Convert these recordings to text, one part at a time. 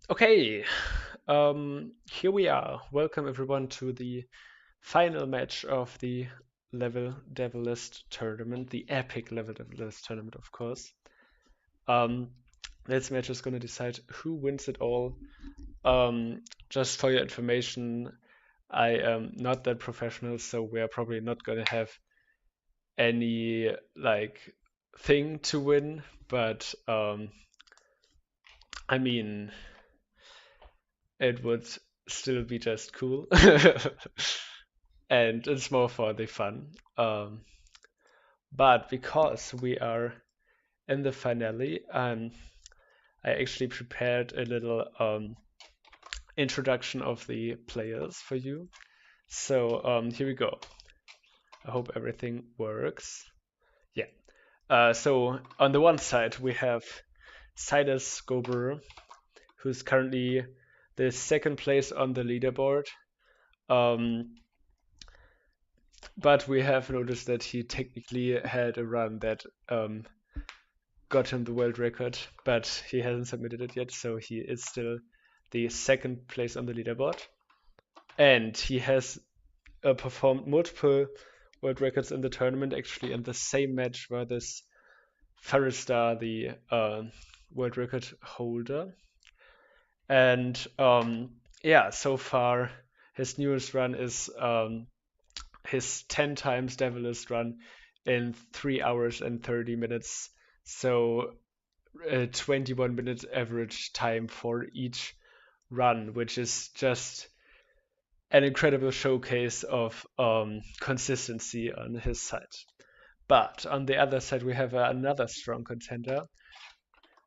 Okay, here we are. Welcome everyone to the final match of the level Devilest tournament, the epic level Devilest tournament, of course. Um, this match is going to decide who wins it all. Just for your information, I am not that professional, so we are probably not going to have any like thing to win, but I mean, it would still be just cool. And it's more for the fun. But because we are in the finale, I actually prepared a little introduction of the players for you. So here we go. I hope everything works. Yeah. So on the one side we have Sylasgobrr, who's currently the second place on the leaderboard. Um, but we have noticed that he technically had a run that got him the world record, but he hasn't submitted it yet, so he is still the second place on the leaderboard. And he has performed multiple world records in the tournament, actually, in the same match where this Farristar, the world record holder. And yeah, so far his newest run is his 10 times Devilest run in 3 hours and 30 minutes. So 21 minutes average time for each run, which is just an incredible showcase of consistency on his side. But on the other side, we have another strong contender,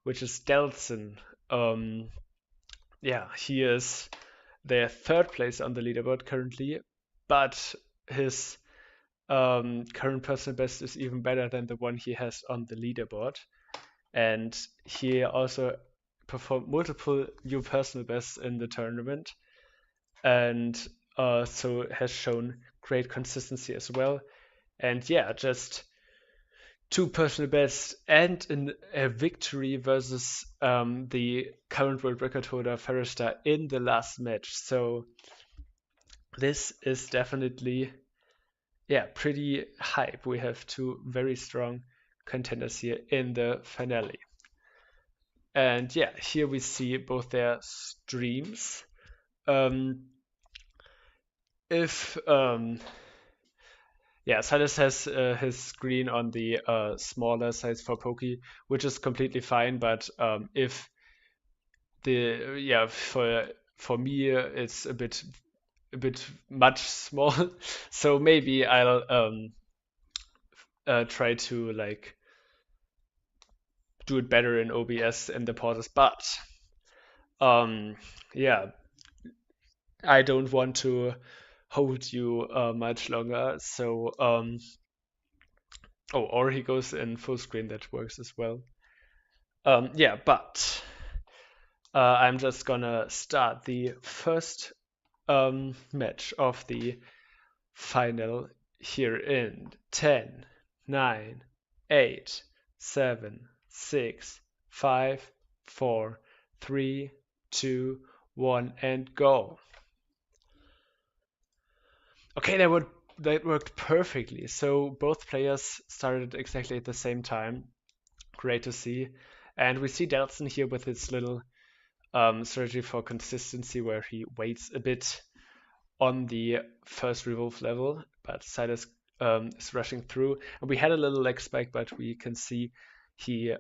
which is Delzen. Um, yeah, he is the third place on the leaderboard currently, but his current personal best is even better than the one he has on the leaderboard. And he also performed multiple new personal bests in the tournament, and so has shown great consistency as well. And yeah, just two personal bests and a victory versus the current world record holder Farristar in the last match. So this is definitely pretty hype. We have two very strong contenders here in the finale. And yeah, here we see both their streams. Um, if Yeah, Silas has his screen on the smaller size for Poke, which is completely fine. But if the yeah for me it's a bit much small, so maybe I'll try to like do it better in OBS and the pauses. But um yeah, I don't want to hold you much longer. So oh, or he goes in full screen, that works as well. Yeah, but I'm just gonna start the first match of the final here in 10, 9, 8, 7, 6, 5, 4, 3, 2, 1, and go. Okay, that worked perfectly. So both players started exactly at the same time. Great to see. And we see Delzen here with his little strategy for consistency, where he waits a bit on the first revolve level, but Silas is rushing through. And we had a little leg spike, but we can see he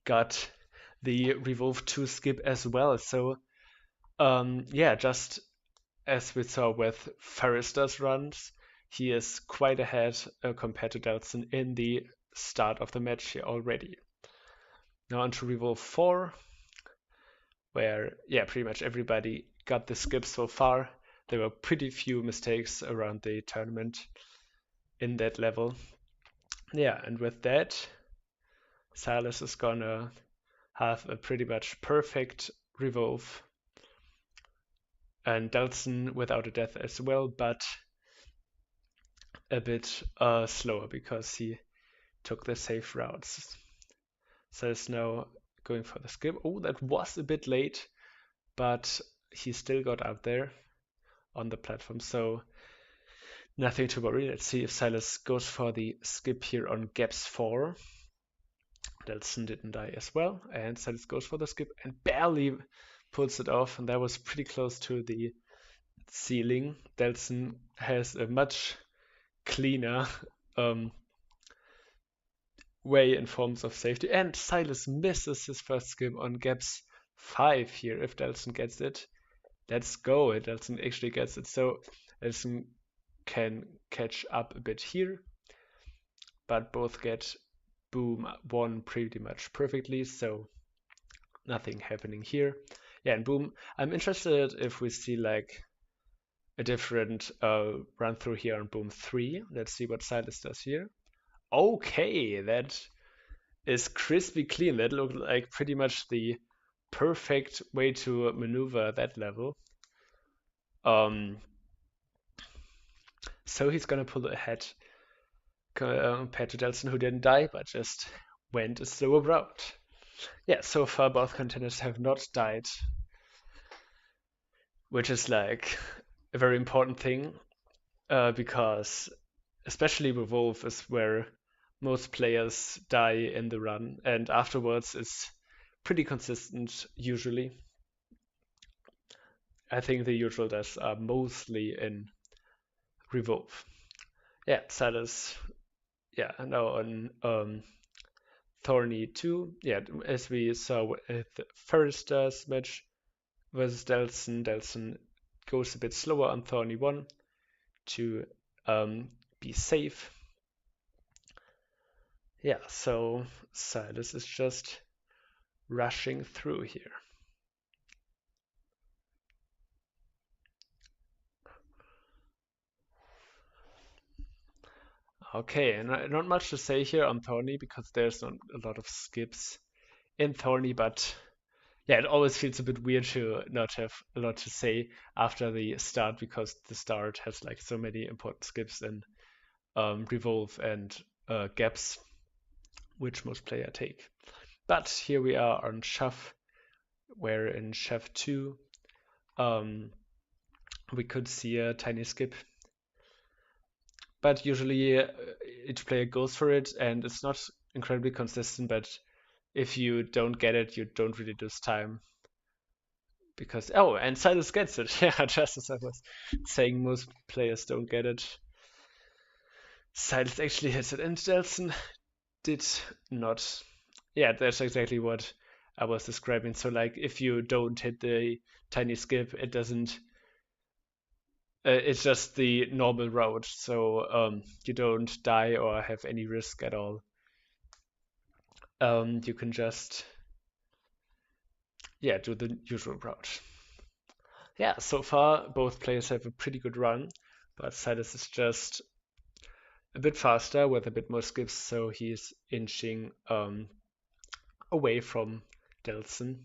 got the revolve 2 skip as well. So yeah, just as we saw with Farristar's runs, he is quite ahead compared to Delzen in the start of the match here already. Now onto Revolve 4, where, yeah, pretty much everybody got the skips so far. There were pretty few mistakes around the tournament in that level. Yeah, and with that, Silas is gonna have a pretty much perfect Revolve, and Delzen without a death as well, but a bit slower because he took the safe routes. So it's now going for the skip. Oh, that was a bit late, but he still got out there on the platform, so nothing to worry. Let's see if Sylas goes for the skip here on gaps 4. Delzen didn't die as well, and Sylas goes for the skip and barely pulls it off, and that was pretty close to the ceiling. Delzen has a much cleaner way in forms of safety, and Sylas misses his first skip on gaps 5 here. If Delzen gets it, let's go. Delzen actually gets it, so Delzen can catch up a bit here, but both get boom 1 pretty much perfectly, so nothing happening here. Yeah, and boom, I'm interested if we see like a different run through here on boom 3. Let's see what Sylas does here. Okay, that is crispy clean. That looked like pretty much the perfect way to maneuver that level. So he's gonna pull ahead compared to Delzen, who didn't die but just went a slower route. Yeah, so far both contenders have not died, which is like a very important thing, because especially with Wolf is where most players die in the run, and afterwards it's pretty consistent usually. I think the usual deaths are mostly in Revolve. Yeah, Sylas, yeah, now on Thorny 2. Yeah, as we saw at the first match versus Delzen, Delzen goes a bit slower on Thorny 1 to be safe. Yeah, so Sylas is just rushing through here. Okay, and not much to say here on Thorny because there's not a lot of skips in Thorny, but yeah, it always feels a bit weird to not have a lot to say after the start because the start has like so many important skips in Revolve and gaps, which most players take. But here we are on Shove, where in Shove 2 we could see a tiny skip. But usually each player goes for it, and it's not incredibly consistent, but if you don't get it, you don't really lose time. Because, oh, and Sylas gets it. Yeah, just as I was saying, most players don't get it. Sylas actually hits it, and Delzen did not. Yeah, that's exactly what I was describing. So, like, if you don't hit the tiny skip, it doesn't. It's just the normal route, so you don't die or have any risk at all. You can just, yeah, do the usual route. Yeah, so far both players have a pretty good run, but Sylas is just a bit faster with a bit more skips, so he's inching away from Delzen.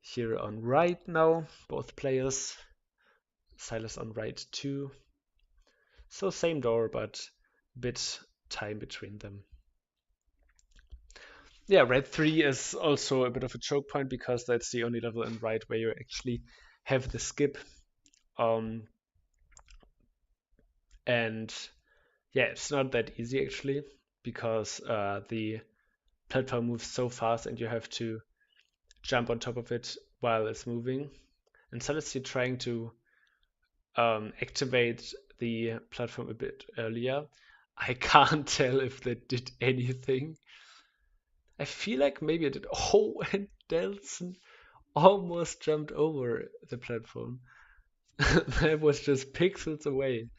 Here on right now, both players. Sylas on right 2. So same door, but a bit time between them. Yeah, red 3 is also a bit of a choke point because that's the only level in right where you actually have the skip. And yeah, it's not that easy actually because the platform moves so fast and you have to jump on top of it while it's moving. And Sylas, you're trying to activate the platform a bit earlier. I can't tell if that did anything. I feel like maybe it did. Oh, and Delzen almost jumped over the platform. That was just pixels away.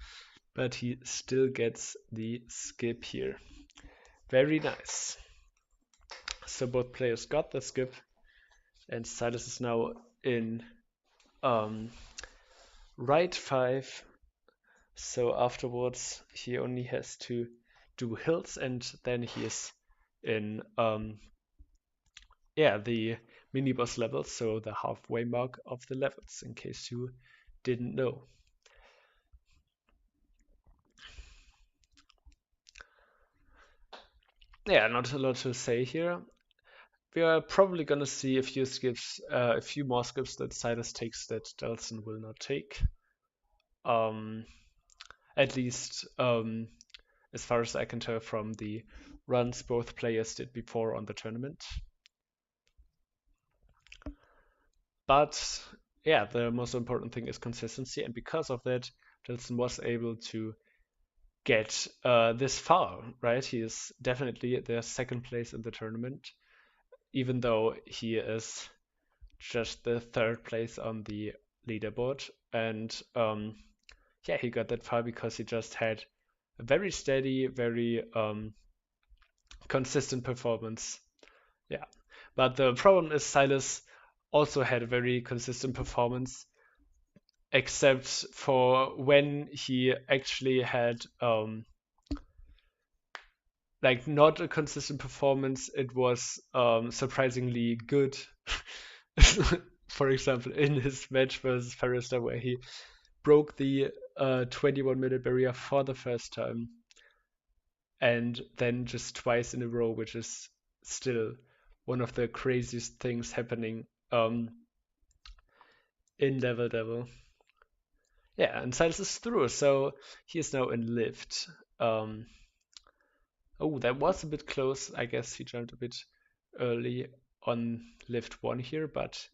But he still gets the skip here. Very nice. So both players got the skip. And Sylas is now in right 5. So afterwards he only has to do hills and then he is in the mini boss levels, so the halfway mark of the levels, in case you didn't know. Yeah, not a lot to say here. We are probably gonna see a few skips, a few more skips that Silas takes that Delzen will not take. Um, at least as far as I can tell from the runs both players did before on the tournament. But yeah, the most important thing is consistency, and because of that, Delson was able to get this far, right? He is definitely the second place in the tournament, even though he is just the third place on the leaderboard. And yeah, he got that far because he just had a very steady, very consistent performance. Yeah. But the problem is Silas also had a very consistent performance, except for when he actually had like not a consistent performance, it was surprisingly good. For example, in his match versus Forrester, where he broke the 21-minute barrier for the first time, and then just twice in a row, which is still one of the craziest things happening in Level Devil. Yeah, and Silas is through, so he is now in lift. Um, oh, that was a bit close. I guess he jumped a bit early on lift 1 here, but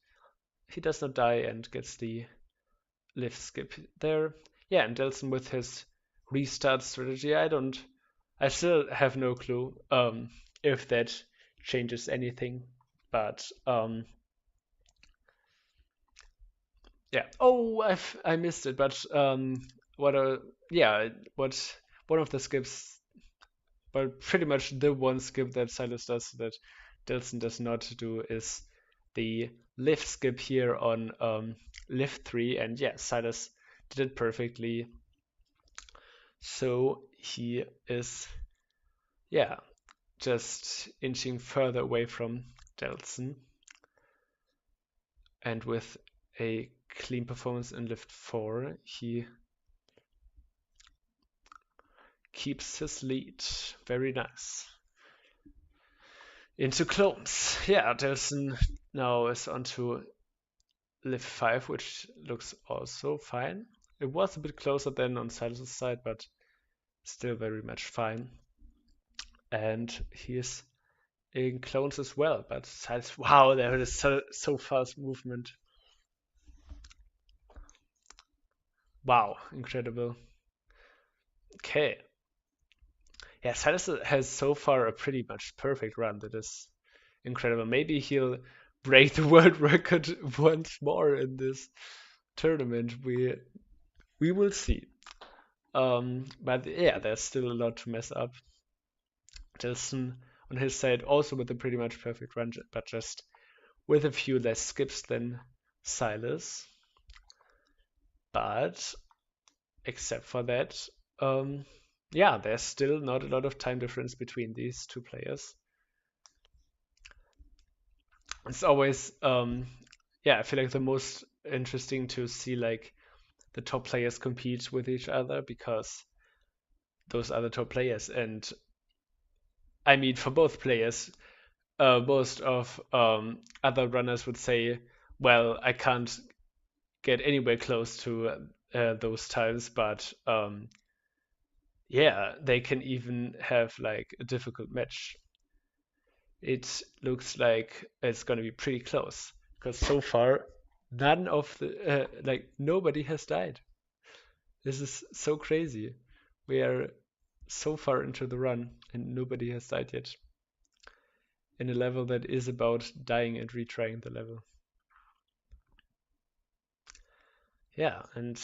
he does not die and gets the lift skip there. Yeah, and Delson with his restart strategy, I still have no clue if that changes anything, but yeah. Oh, I missed it, but what a yeah, what one of the skips, but pretty much the one skip that Silas does that Delson does not do is the lift skip here on lift 3, and yeah, Silas did it perfectly. So he is, yeah, just inching further away from Delson, and with a clean performance in lift 4, he keeps his lead. Very nice. Into clones. Yeah, Delson now is onto lift 5, which looks also fine. It was a bit closer than on Silas's side, but still very much fine. And he is in clones as well, but Silas, wow, there is so fast movement. Wow, incredible. Okay. Yeah, Silas has so far a pretty much perfect run. That is incredible. Maybe he'll break the world record once more in this tournament. We will see. But yeah, there's still a lot to mess up. Delson on his side also with a pretty much perfect run, but just with a few less skips than Silas. But except for that, yeah, there's still not a lot of time difference between these two players. It's always, yeah, I feel like the most interesting to see like the top players compete with each other because those are the top players. And I mean, for both players, most of other runners would say, well, I can't get anywhere close to those times, but yeah, they can even have like a difficult match. It looks like it's going to be pretty close because so far, none of the like nobody has died. This is so crazy. We are so far into the run and nobody has died yet in a level that is about dying and retrying the level. Yeah, and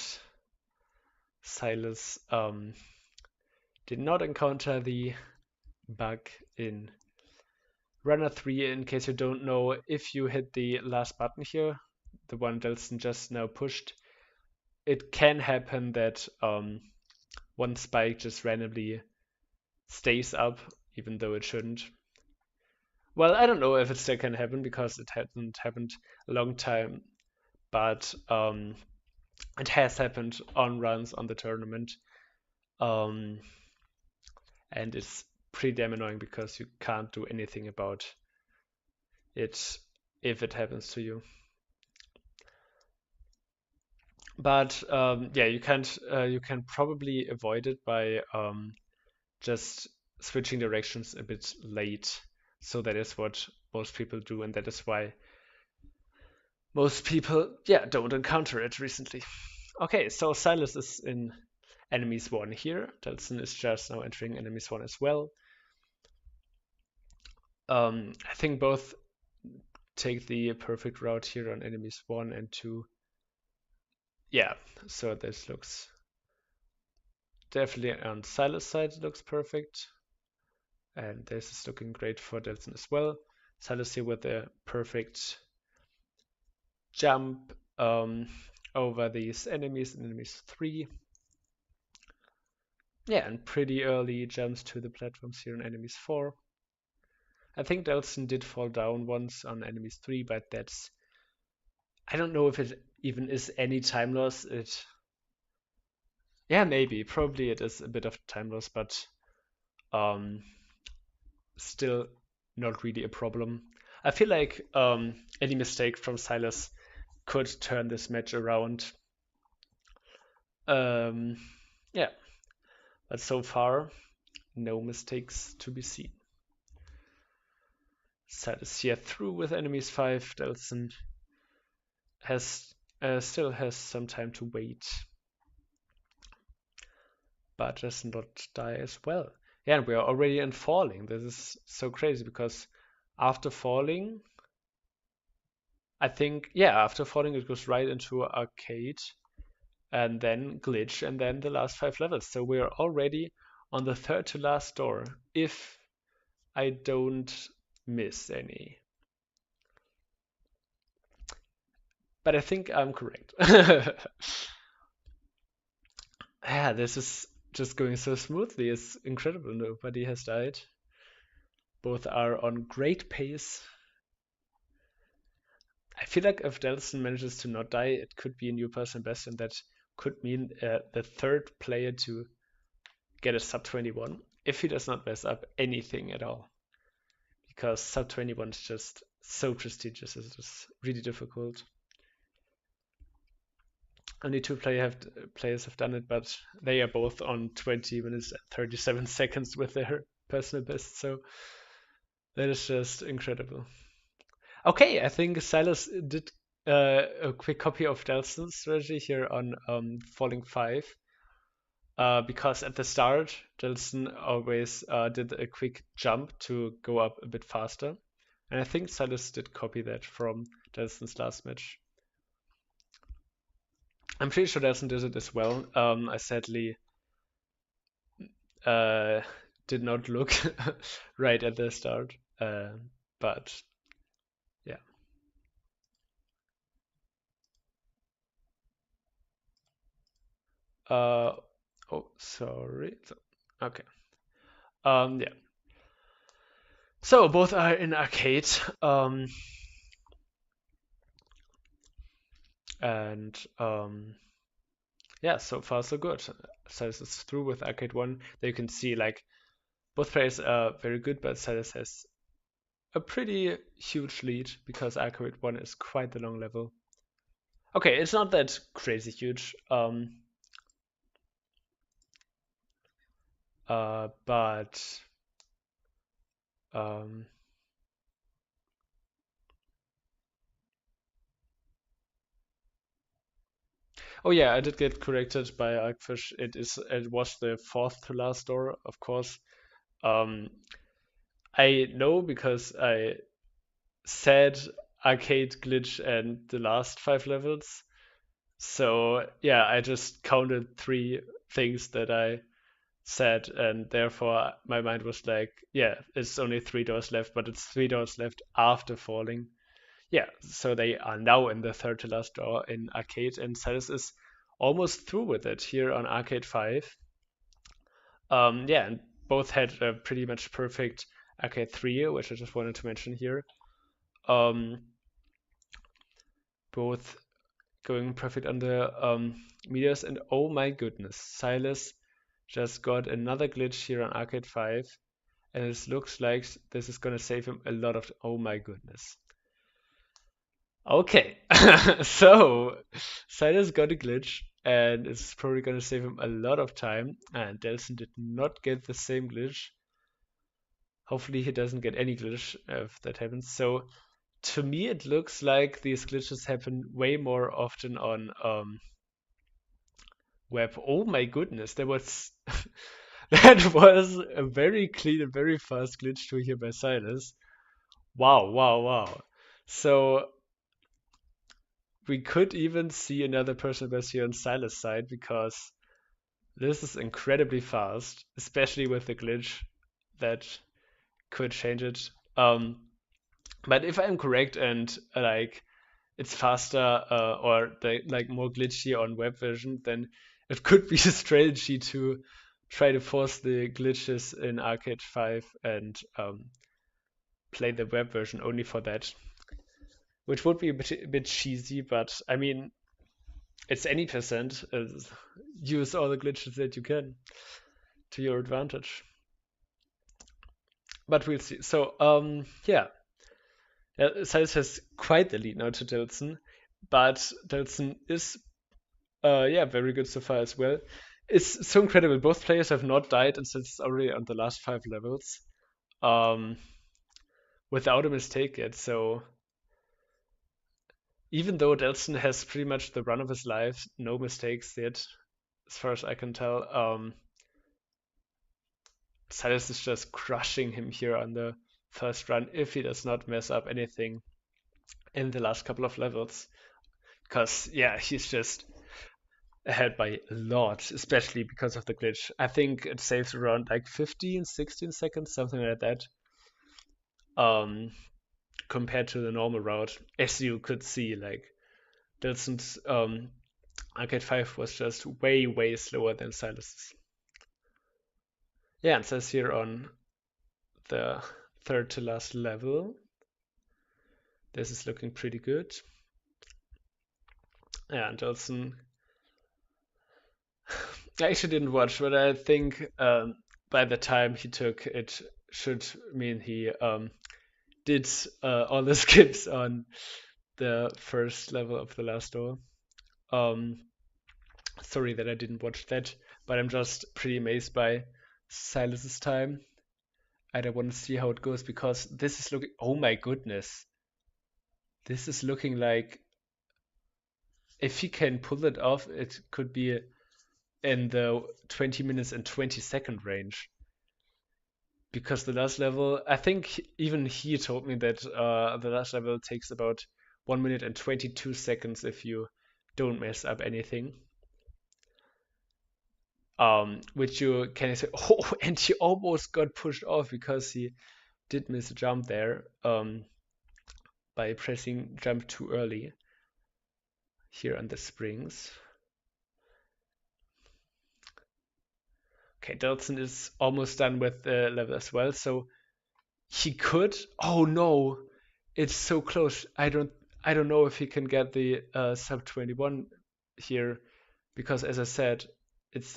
Silas did not encounter the bug in runner 3. In case you don't know, if you hit the last button here, the one Delson just now pushed, it can happen that one spike just randomly stays up, even though it shouldn't. Well, I don't know if it still can happen because it hasn't happened a long time, but it has happened on runs on the tournament. Um, and it's pretty damn annoying because you can't do anything about it if it happens to you. But yeah, you can probably avoid it by just switching directions a bit late. So that is what most people do, and that is why most people, yeah, don't encounter it recently. Okay, so Sylas is in enemies 1 here. Delzen is just now entering enemies 1 as well. I think both take the perfect route here on enemies 1 and 2. Yeah, so this looks definitely on Sylas' side, it looks perfect. And this is looking great for Delzen as well. Sylas here with a perfect jump over these enemies in enemies 3. Yeah, and pretty early jumps to the platforms here in enemies 4. I think Delzen did fall down once on enemies 3, but that's... I don't know if it even is any time loss. Yeah, maybe. Probably it is a bit of time loss, but still not really a problem. I feel like any mistake from Sylas could turn this match around. Yeah, but so far, no mistakes to be seen. Sylas here through with enemies 5. Delzen still has some time to wait, but does not die as well. Yeah, and we are already in falling. This is so crazy because after falling, I think, yeah, after falling it goes right into arcade and then glitch and then the last 5 levels. So we are already on the third to last door if I don't miss any. But I think I'm correct. Yeah, this is just going so smoothly. It's incredible. Nobody has died. Both are on great pace. I feel like if Delzen manages to not die, it could be a new personal best, and that could mean the third player to get a sub 21 if he does not mess up anything at all. Because sub 21 is just so prestigious, it is really difficult. Only 2 players have done it, but they are both on 20 minutes and 37 seconds with their personal best, so that is just incredible. Okay, I think Sylas did a quick copy of Delzen's strategy here on Falling 5. Because at the start, Delzen always did a quick jump to go up a bit faster. And I think Sylas did copy that from Delzen's last match. I'm pretty sure Delzen did it as well. I sadly did not look right at the start. But yeah. Oh, sorry. Okay. Yeah. So both are in arcade. And yeah, so far so good. Sylas is through with arcade 1. There you can see like both players are very good, but Sylas has a pretty huge lead because arcade 1 is quite the long level. Okay, it's not that crazy huge. But oh yeah, I did get corrected by Arcfish. It was the fourth to last door, of course. I know because I said arcade glitch and the last 5 levels. So yeah, I just counted 3 things that I said, and therefore my mind was like, yeah, it's only 3 doors left, but it's 3 doors left after falling. Yeah, so they are now in the third to last door in arcade, and Sylas is almost through with it here on arcade 5. Yeah, and both had a pretty much perfect arcade 3, which I just wanted to mention here. Both going perfect on the meters, and oh my goodness, Sylas just got another glitch here on arcade 5, and it looks like this is gonna save him a lot of. Oh my goodness. Okay, so Silas got a glitch, and it's probably gonna save him a lot of time. And Delson did not get the same glitch. Hopefully, he doesn't get any glitch if that happens. So, to me, it looks like these glitches happen way more often on web. Oh my goodness, that was that was a very clean and very fast glitch to hear by Silas. Wow, wow, wow. So we could even see another person best here on Silas' side because this is incredibly fast, especially with the glitch that could change it. But if I'm correct and like it's faster or like more glitchy on web version, then it could be a strategy to try to force the glitches in Arcade 5 and play the web version only for that, which would be a bit cheesy, but I mean, it's any percent. Use all the glitches that you can to your advantage. But we'll see. So, yeah. Silas has quite the lead now to Delson, but Delson is, yeah, very good so far as well. It's so incredible. Both players have not died, and since it's already on the last 5 levels, um, without a mistake yet. So even though Delson has pretty much the run of his life, no mistakes yet, as far as I can tell, Silas is just crushing him here on the first run if he does not mess up anything in the last couple of levels. Because, yeah, he's just ahead by a lot, especially because of the glitch. I think it saves around like 15, 16 seconds, something like that, compared to the normal route. As you could see, like, Delson's Arcade 5 was just way, way slower than Silas's. Yeah, it says here on the third to last level, this is looking pretty good. Yeah, and Delson, I actually didn't watch, but I think by the time he took it should mean he did all the skips on the first level of the last door. Um, Sorry that I didn't watch that, but I'm just pretty amazed by Silas's time. I don't want to see how it goes because this is looking. Oh my goodness, this is looking like if he can pull it off, it could be in the 20 minutes and 20-second range. Because the last level, I think even he told me that the last level takes about 1 minute and 22 seconds if you don't mess up anything. Which you can say, oh, and he almost got pushed off because he did miss a jump there by pressing jump too early here on the springs. Okay, Delson is almost done with the level as well, so he could. Oh no, it's so close. I don't know if he can get the sub 21 here because, as I said,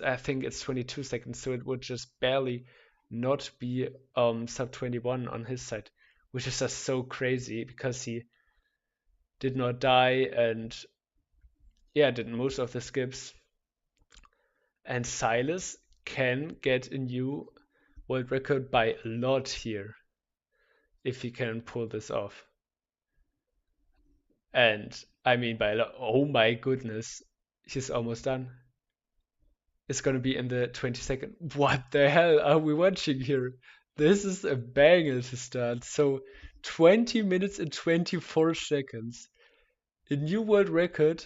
I think it's 22 seconds, so it would just barely not be sub 21 on his side, which is just so crazy because he did not die and yeah, did most of the skips. And Silas can get a new world record by a lot here if he can pull this off. And I mean by a lot, oh my goodness, he's almost done. It's gonna be in the 22nd. What the hell are we watching here? This is a banger to start. So 20 minutes and 24 seconds. A new world record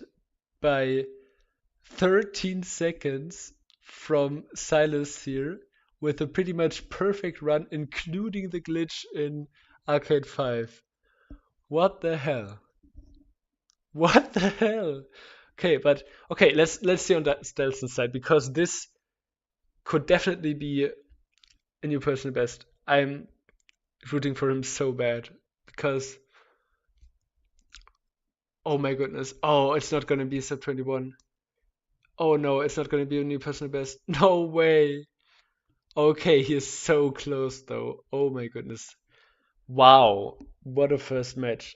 by 13 seconds from Silas here with a pretty much perfect run, including the glitch in Arcade 5. What the hell? What the hell? Okay, but okay, let's see on that Delson side because this could definitely be a new personal best. I'm rooting for him so bad because oh my goodness. Oh, it's not gonna be sub 21. Oh no, it's not gonna be a new personal best. No way. Okay, he is so close though. Oh my goodness. Wow, what a first match.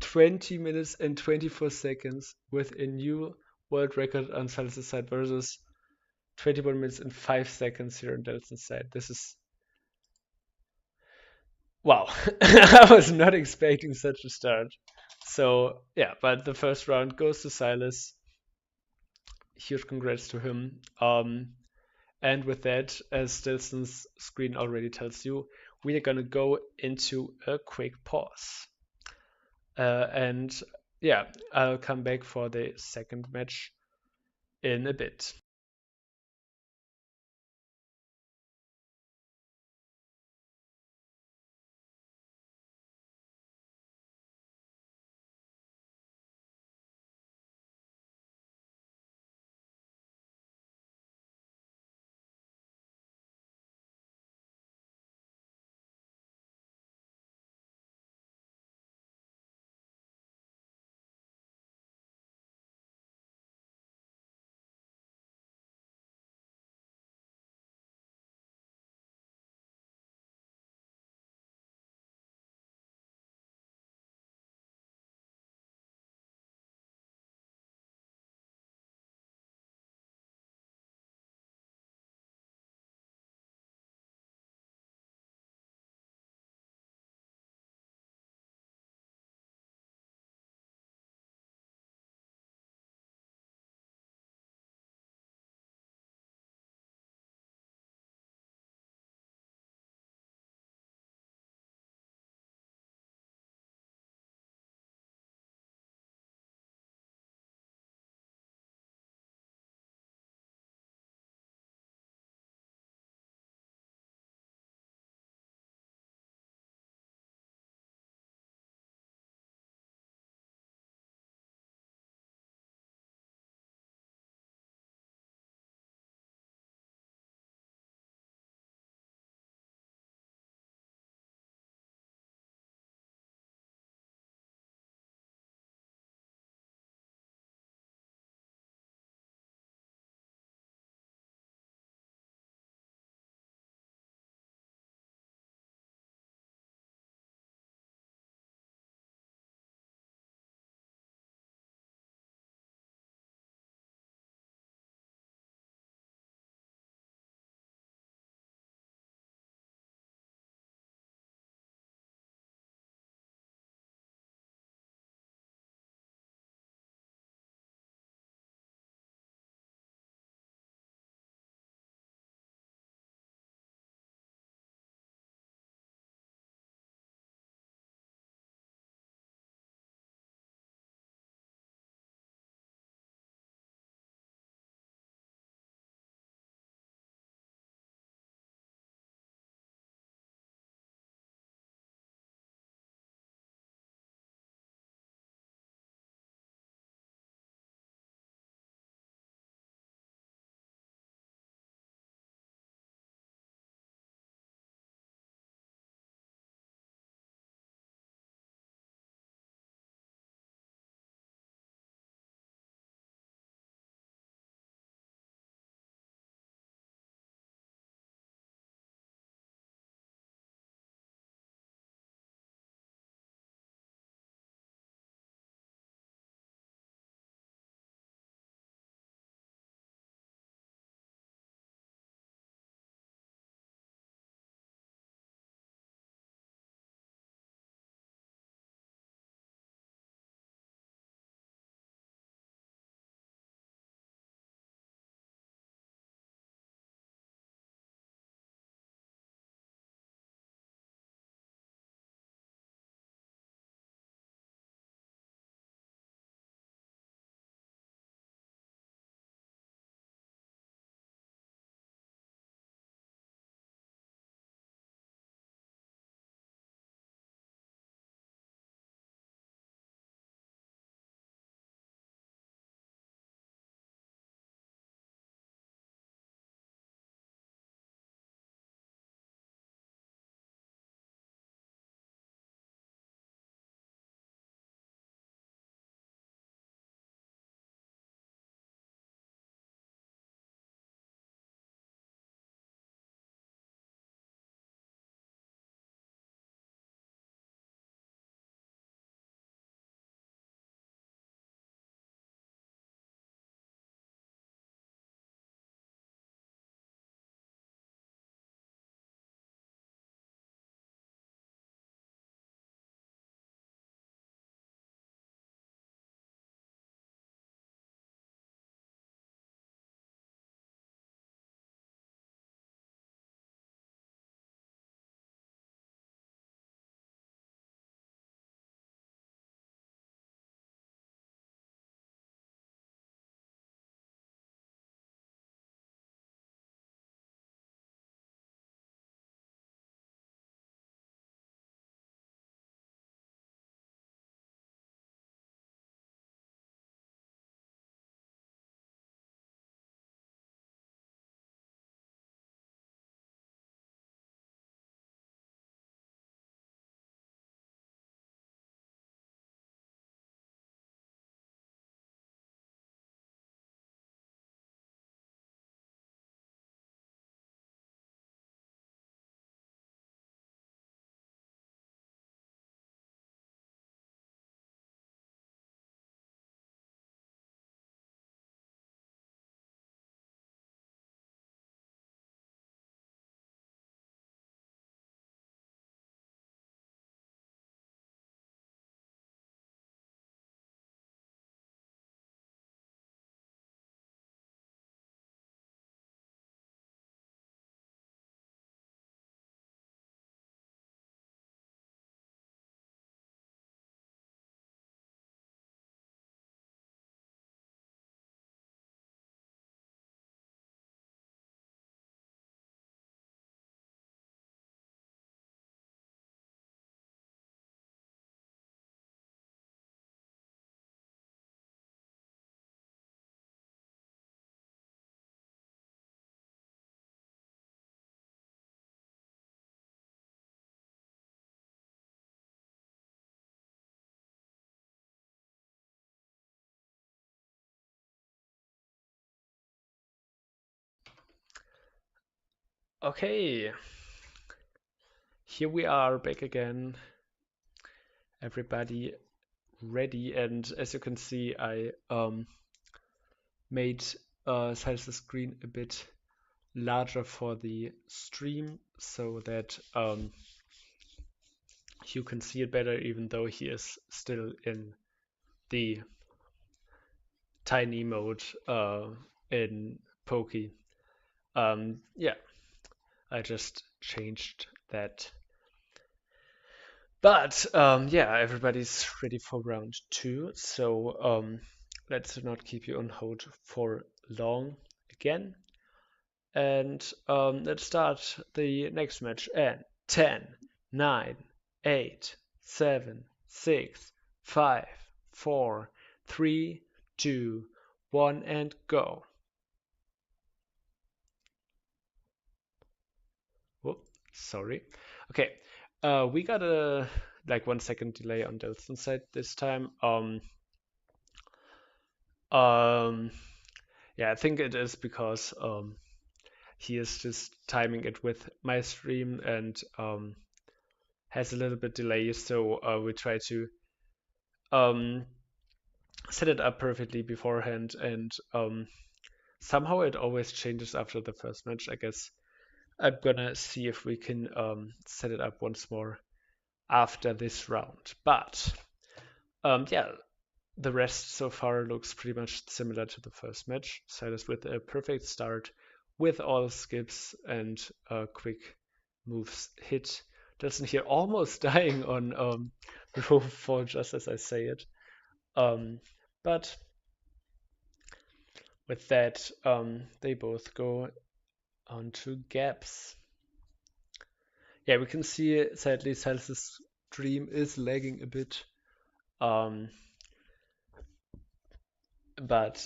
20 minutes and 24 seconds with a new world record on Salsa's side versus 21 minutes and 5 seconds here on Delzen's side. This is wow. I was not expecting such a start. So, yeah, but the first round goes to Silas. Huge congrats to him. And with that, as Stilson's screen already tells you, we are gonna go into a quick pause. And yeah, I'll come back for the second match in a bit. Okay, here we are back again. Everybody ready, and as you can see, I made size the screen a bit larger for the stream so that you can see it better, even though he is still in the tiny mode in Pokey. Yeah, I just changed that. But yeah, everybody's ready for round two, so let's not keep you on hold for long again. And let's start the next match. And 10, 9, 8, 7, 6, 5, 4, 3, 2, 1, and go. Whoop, sorry. Okay, we got a like 1 second delay on Delzen's side this time. Yeah, I think it is because he is just timing it with my stream and has a little bit delay, so we try to um, set it up perfectly beforehand, and somehow it always changes after the first match. I guess I'm gonna see if we can set it up once more after this round. But yeah, the rest so far looks pretty much similar to the first match. Sylas with a perfect start with all skips and quick moves hit. Delzen here almost dying on row 4 just as I say it. But with that, they both go onto gaps. Yeah, we can see sadly Sylas's stream is lagging a bit. But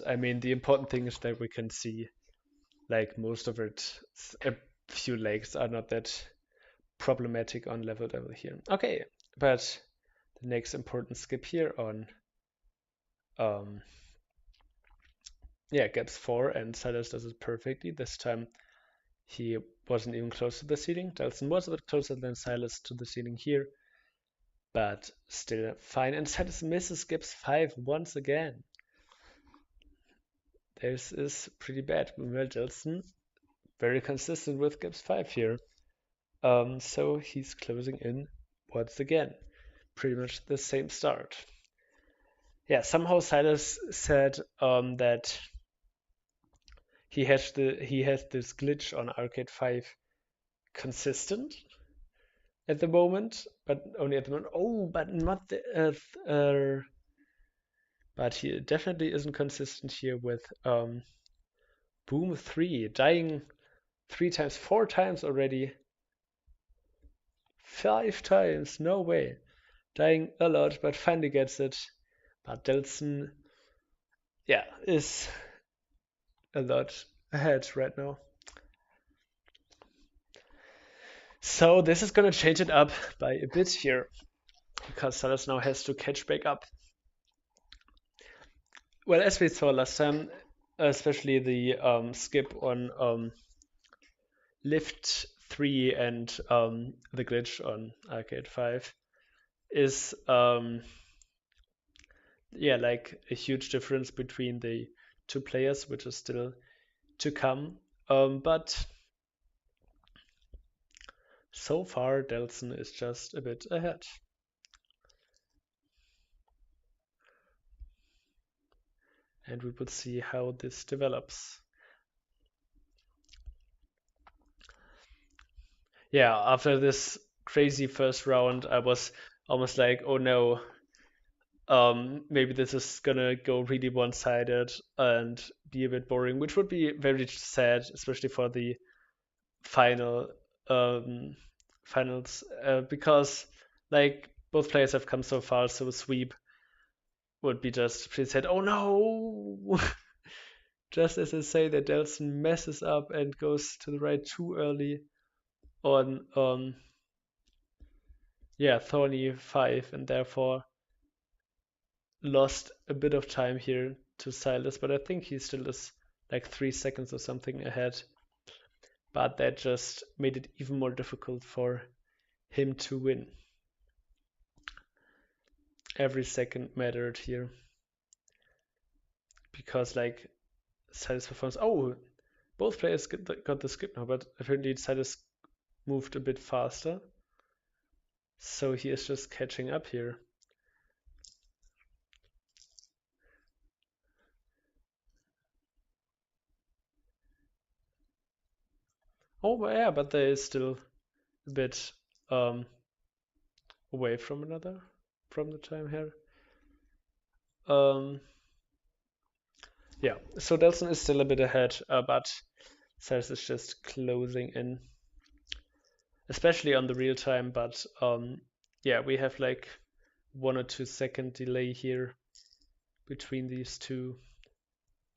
I mean, the important thing is that we can see like most of it. A few lags are not that problematic on level here. Okay, but the next important skip here on yeah, gaps 4, and Sylas does it perfectly. This time he wasn't even close to the ceiling. Delzen was a bit closer than Sylas to the ceiling here, but still fine. And Sylas misses gaps 5 once again. This is pretty bad. Meanwhile, Delzen very consistent with gaps 5 here. So he's closing in once again. Pretty much the same start. Yeah, somehow Sylas said that he has this glitch on Arcade 5 consistent at the moment, but only at the moment. Oh, but not the but he definitely isn't consistent here with Boom 3, dying 3 times, 4 times already. 5 times, no way. Dying a lot, but finally gets it. But Delzen, yeah, is a lot ahead right now. So this is gonna change it up by a bit here, because Sylas now has to catch back up. Well, as we saw last time, especially the skip on Lift 3 and the glitch on Arcade 5 is yeah, like a huge difference between the two players, which is still to come. But so far, Delzen is just a bit ahead. And we will see how this develops. Yeah, after this crazy first round, I was almost like, oh no, maybe this is gonna go really one-sided and be a bit boring, which would be very sad, especially for the final finals, because like both players have come so far, so a sweep would be just pretty sad. Oh no! Just as I say that Delzen messes up and goes to the right too early on yeah, Thorny 5, and therefore lost a bit of time here to Sylas, but I think he still is like 3 seconds or something ahead. but that just made it even more difficult for him to win. Every second mattered here because like Silas performs. Oh, both players got the skip now, but apparently Silas moved a bit faster, so he is just catching up here. Oh yeah, but there is still a bit away from the time here. Yeah, so Delzen is still a bit ahead, but Silas is just closing in, especially on the real time. But yeah, we have like 1 or 2 second delay here between these two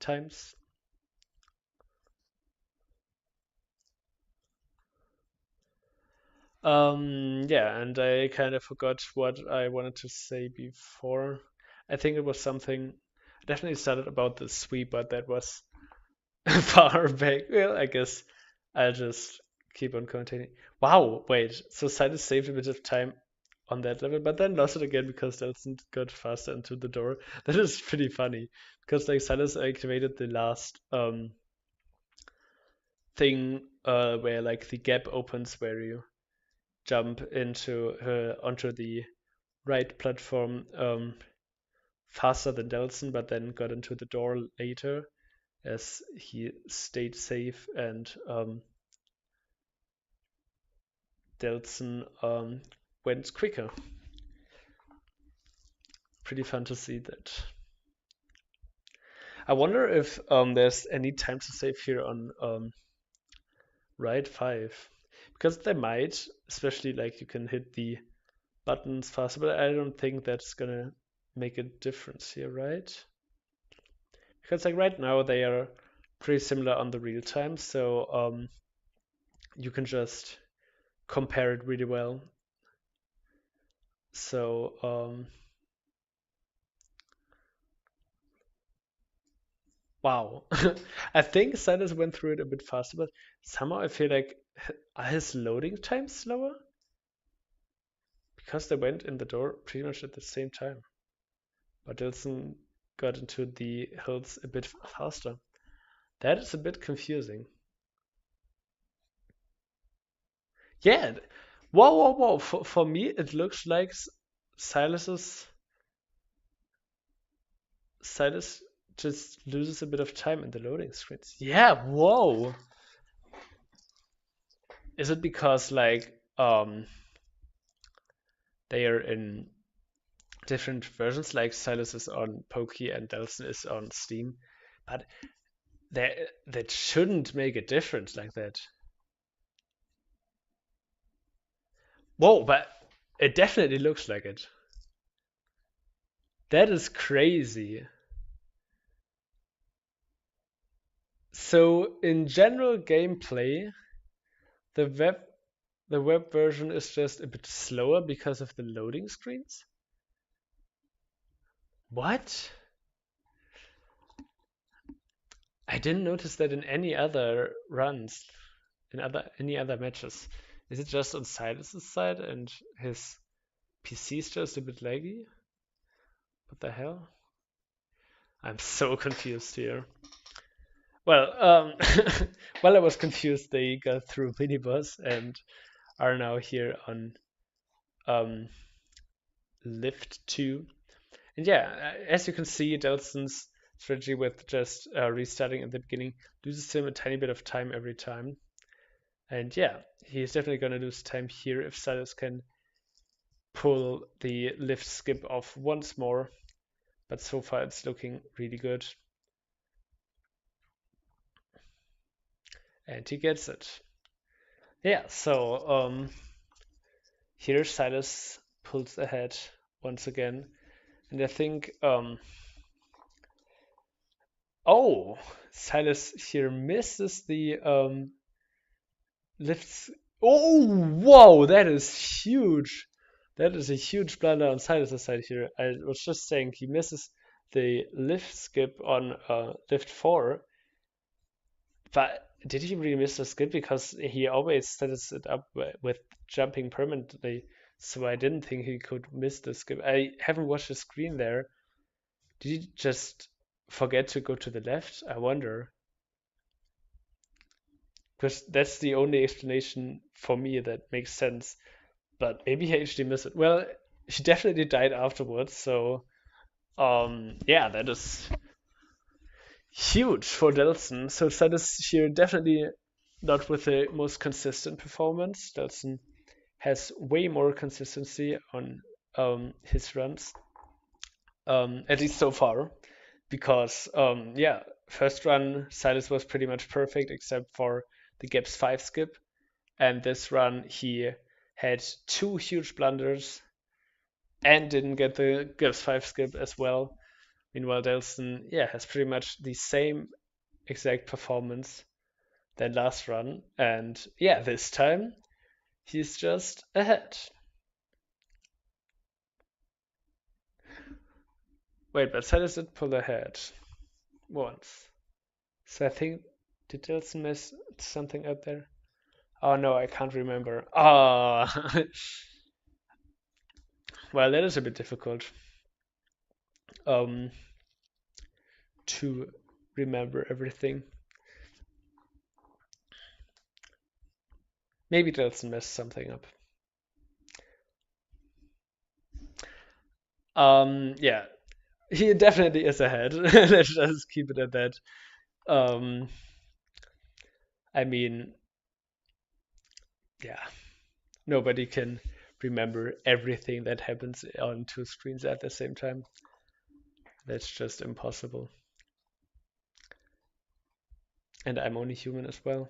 times. Yeah, and I kind of forgot what I wanted to say before. I think it was something. I definitely started about the sweep, but that was far back. Well, I guess I'll just keep on continuing. Wow, wait. So Silas saved a bit of time on that level, but then lost it again because Delson got faster into the door. That is pretty funny because like Silas activated the last thing where like the gap opens where you jump onto the right platform faster than Delson, but then got into the door later as he stayed safe and Delson went quicker. Pretty fun to see that. I wonder if there's any time to save here on right 5. Because they might, especially like you can hit the buttons faster, but I don't think that's gonna make a difference here, right? Because like right now they are pretty similar on the real time, so you can just compare it really well. So wow. I think Silas went through it a bit faster, but somehow I feel like his loading time slower because they went in the door pretty much at the same time. But Delson got into the hills a bit faster. That is a bit confusing. Yeah. Whoa, whoa, whoa. For me, it looks like Silas's Silas just loses a bit of time in the loading screens. Yeah, whoa. Is it because like they are in different versions, like Silas is on Pokey and Delson is on Steam, but that shouldn't make a difference like that. Whoa, but it definitely looks like it. That is crazy. So in general gameplay, the web the web version is just a bit slower because of the loading screens. What? I didn't notice that in any other runs, in any other matches. Is it just on Silas's side and his PC is just a bit laggy? What the hell? I'm so confused here. Well, while I was confused, they got through minibus and are now here on um, lift 2. And yeah, as you can see, Delson's strategy with just restarting at the beginning loses him a tiny bit of time every time. And yeah, he's definitely going to lose time here if Silas can pull the lift skip off once more. But so far it's looking really good. And he gets it. Yeah, so here Silas pulls ahead once again. And I think, oh, Silas here misses the lifts. Oh, whoa, that is huge. That is a huge blunder on Silas' side here. I was just saying he misses the lift skip on lift 4, but did he really miss the skip? Because he always sets it up with jumping permanently, so I didn't think he could miss the skip. I haven't watched the screen there. Did he just forget to go to the left? I wonder. Because that's the only explanation for me that makes sense. But maybe he actually missed it. Well, he definitely died afterwards, so yeah, that is huge for Delzen. So Satis here definitely not with the most consistent performance. Delzen has way more consistency on his runs, at least so far, because yeah, first run Silas was pretty much perfect except for the Gaps 5 skip, and this run he had two huge blunders and didn't get the Gaps 5 skip as well. Meanwhile, Delson, yeah, has pretty much the same exact performance than last run, and yeah, this time he's just ahead. Wait, but Silas did pull ahead once. So I think, did Delson miss something out there? Oh no, I can't remember. Ah, well, that is a bit difficult um, to remember everything. Maybe Delson messed something up. Yeah, he definitely is ahead. Let's just keep it at that. Um, I mean, yeah, nobody can remember everything that happens on two screens at the same time. That's just impossible. And I'm only human as well.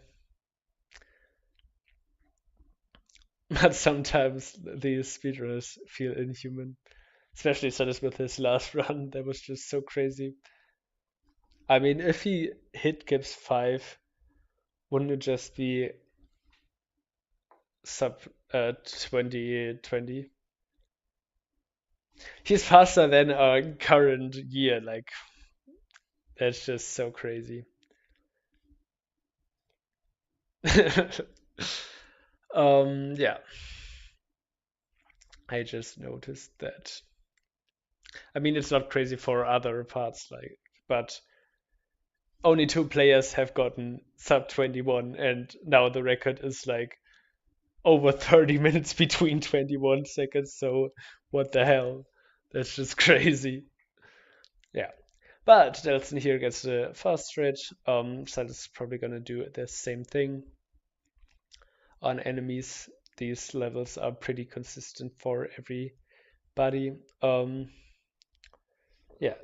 But sometimes these speedrunners feel inhuman, especially Satis with his last run. That was just so crazy. I mean, if he hit Gibbs 5, wouldn't it just be sub 2020? He's faster than our current year. Like, that's just so crazy. Yeah, I just noticed that. I mean, it's not crazy for other parts, like, but only two players have gotten sub 21, and now the record is like over 30 minutes between 21 seconds. So, what the hell? That's just crazy. Yeah. But Delson here gets the fast stretch. Silas is probably gonna do the same thing on enemies. These levels are pretty consistent for everybody. Yeah,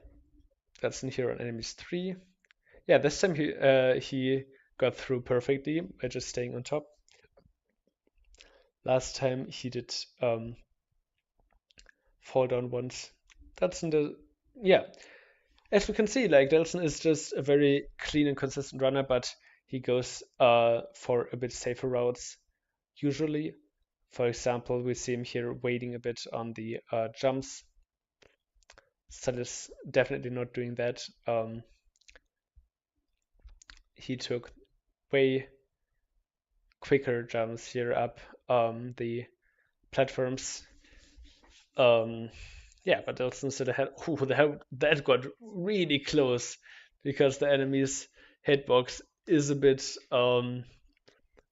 Delson here on enemies 3. Yeah, this time he got through perfectly by just staying on top. Last time he did fall down once. That's in the yeah. As we can see, like Delson is just a very clean and consistent runner, but he goes for a bit safer routes usually. For example, we see him here waiting a bit on the jumps. That is definitely not doing that. He took way quicker jumps here up the platforms. Yeah, but Delson still ahead. Ooh, that got really close because the enemy's hitbox is a bit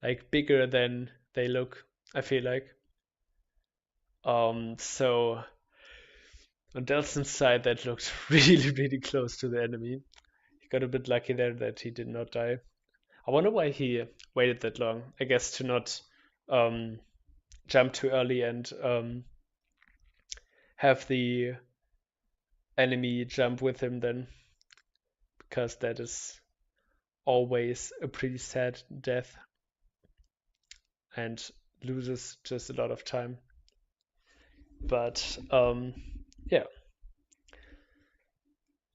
like bigger than they look, I feel like. So on Delson's side, that looked really, really close to the enemy. He got a bit lucky there that he did not die. I wonder why he waited that long. I guess to not um, jump too early and have the enemy jump with him then, because that is always a pretty sad death and loses just a lot of time. But yeah,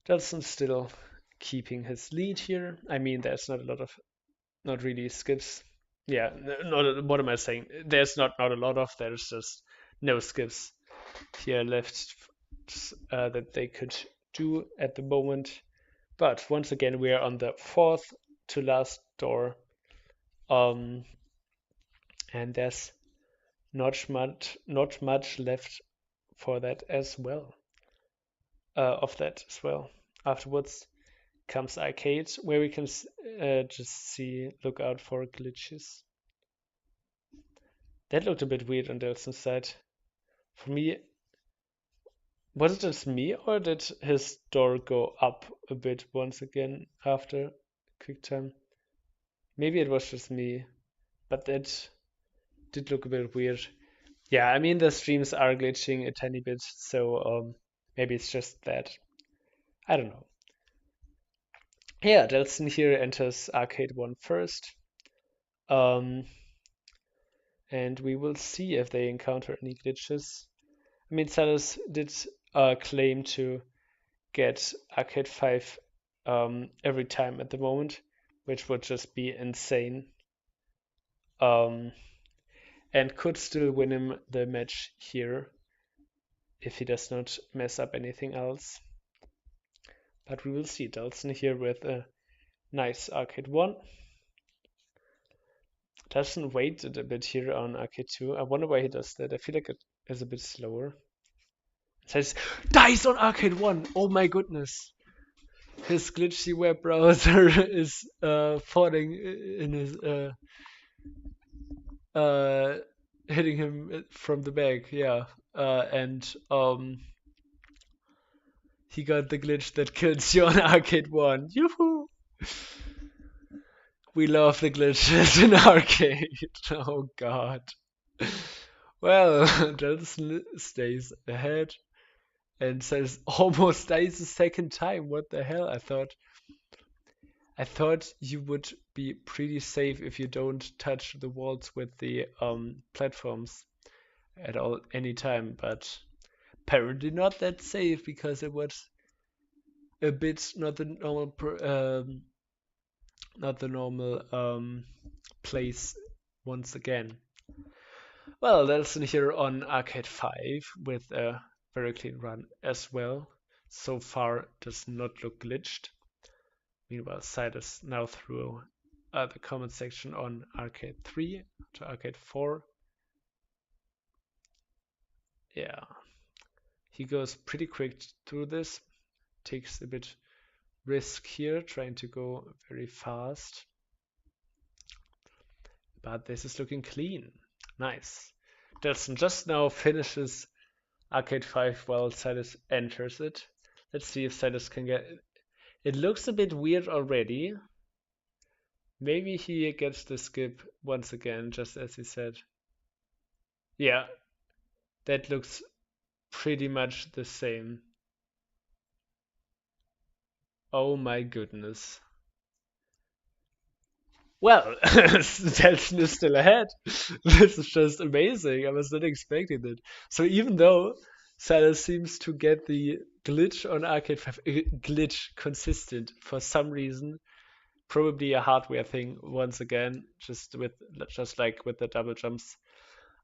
Delson's still keeping his lead here. I mean, there's not really skips. Yeah, not what am I saying? There's not a lot of. There's just no skips here left that they could do at the moment. But once again, we are on the fourth to last door. Um, and there's not much left for that as well. Of that as well. Afterwards comes arcade, where we can just look out for glitches. That looked a bit weird on Delzen's side. For me, was it just me, or did his door go up a bit once again after quick time? Maybe it was just me, but that did look a bit weird. Yeah, I mean the streams are glitching a tiny bit, so maybe it's just that. I don't know. Yeah, Delson here enters Arcade 1 first. Um, and we will see if they encounter any glitches. I mean, Salus did claim to get Arcade 5 every time at the moment, which would just be insane. And could still win him the match here if he does not mess up anything else. But we will see. Delson here with a nice Arcade 1. Delson waited a bit here on Arcade 2. I wonder why he does that. I feel like it is a bit slower. It says, dies on Arcade 1! Oh my goodness! His glitchy web browser is falling in his hitting him from the back, yeah. And he got the glitch that kills you on Arcade 1. Yoo-hoo! We love the glitches in Arcade. Oh god. Well, Delson stays ahead and says almost dies the second time. What the hell? I thought you would be pretty safe if you don't touch the walls with the platforms at any time, but apparently not that safe because it was a bit not the normal place once again. Well, Nelson here on Arcade 5 with a very clean run as well. So far does not look glitched. Meanwhile, Sidus now through the comment section on Arcade 3 to Arcade 4. Yeah, he goes pretty quick through this, takes a bit risk here, trying to go very fast. But this is looking clean. Nice. Delson just now finishes Arcade 5 while Sidus enters it. Let's see if Sidus can get it. It looks a bit weird already. Maybe he gets the skip once again, just as he said. Yeah, that looks pretty much the same. Oh my goodness. Well, Delson is still ahead. This is just amazing. I was not expecting that. So even though Salah seems to get the glitch on Arcade 5, glitch consistent for some reason, probably a hardware thing once again, just like with the double jumps.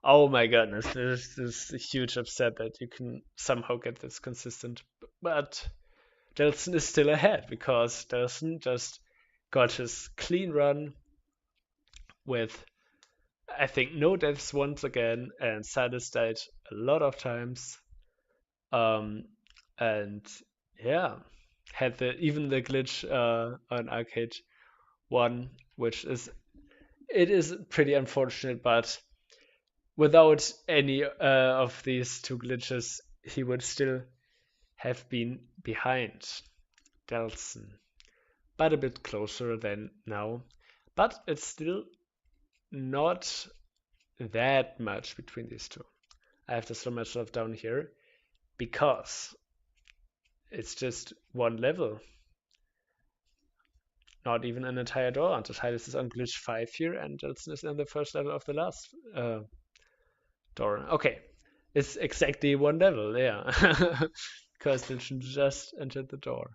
Oh my goodness, this is a huge upset that you can somehow get this consistent. But Delson is still ahead because Delson just got his clean run with, I think, no deaths once again, and Silas died a lot of times. And yeah, had even the glitch on Arcade 1, which is pretty unfortunate, but without any of these two glitches, he would still have been behind Delson, but a bit closer than now. But it's still not that much between these two. I have to slow myself down here because it's just one level. Not even an entire door. Until Titus is on glitch 5 here, and Delson is in the first level of the last door. Okay, it's exactly one level, yeah. Because Delson just entered the door.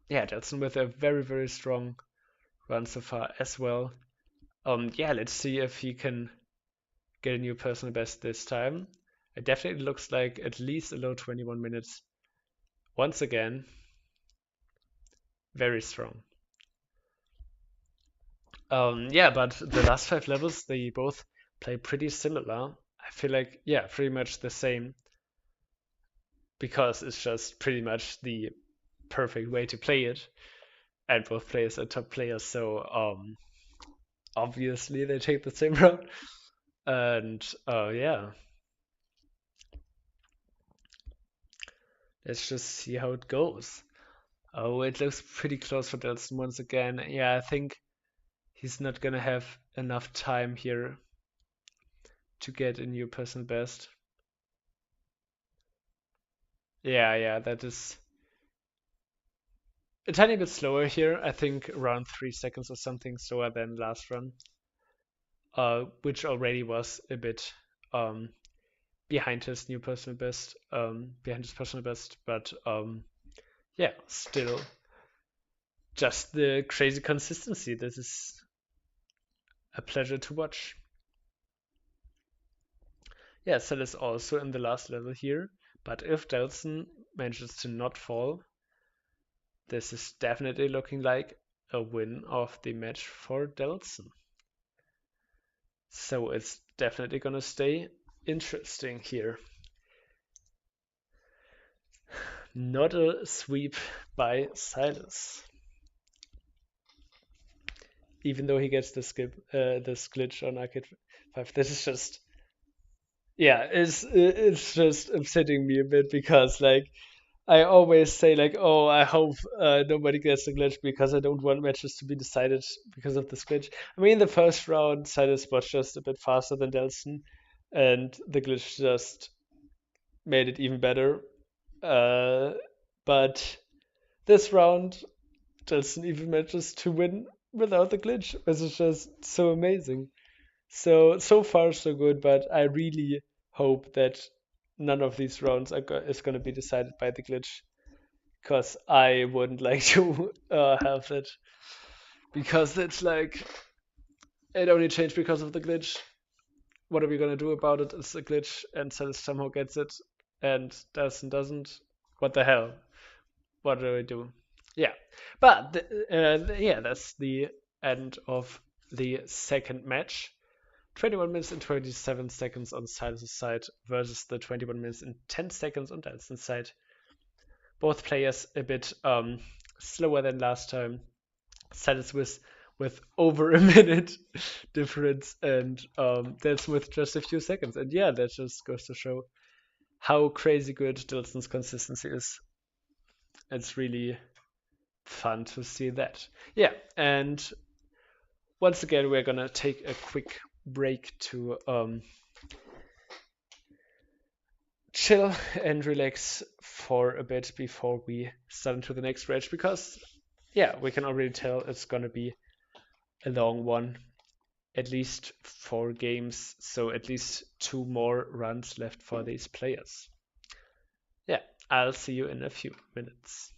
Yeah, Delson with a very, very strong run so far as well. Yeah, let's see if he can get a new personal best this time. It definitely looks like at least a low 21 minutes. Once again, very strong. Yeah, but the last 5 levels, they both play pretty similar. I feel like, yeah, pretty much the same because it's just pretty much the perfect way to play it. And both players are top players, so obviously they take the same route. And yeah, let's just see how it goes. Oh, it looks pretty close for Delzen once again. Yeah, I think he's not gonna have enough time here to get a new personal best. Yeah, that is a tiny bit slower here. I think around 3 seconds or something slower than last run, which already was a bit um, behind his new personal best, behind his personal best, but yeah, still just the crazy consistency. This is a pleasure to watch. Yeah, Cell is also in the last level here, but if Delson manages to not fall, this is definitely looking like a win of the match for Delson. So it's definitely gonna stay interesting here. Not a sweep by Silas. Even though he gets the this glitch on Arcade 5. This is just, yeah, it's just upsetting me a bit because like I always say like, oh, I hope nobody gets the glitch because I don't want matches to be decided because of this glitch. I mean, the first round, Silas was just a bit faster than Delson, and the glitch just made it even better. Uh, but this round, Delson even manages to win without the glitch, which is just so amazing. So far so good, but I really hope that none of these rounds is going to be decided by the glitch because I wouldn't like to have that because it's like it only changed because of the glitch. What are we gonna do about it? It's a glitch, and Celis somehow gets it, and doesn't. What the hell? What do we do? Yeah, but yeah, that's the end of the second match. 21 minutes and 27 seconds on Silas' side versus the 21 minutes and 10 seconds on Delson's side. Both players a bit slower than last time. Silas with over a minute difference, and Delson with just a few seconds. And yeah, that just goes to show how crazy good Delson's consistency is. It's really fun to see that. Yeah, and once again, we're gonna take a quick break to chill and relax for a bit before we start into the next stretch because, yeah, we can already tell it's gonna be a long one. At least 4 games, so at least 2 more runs left for these players. Yeah, I'll see you in a few minutes.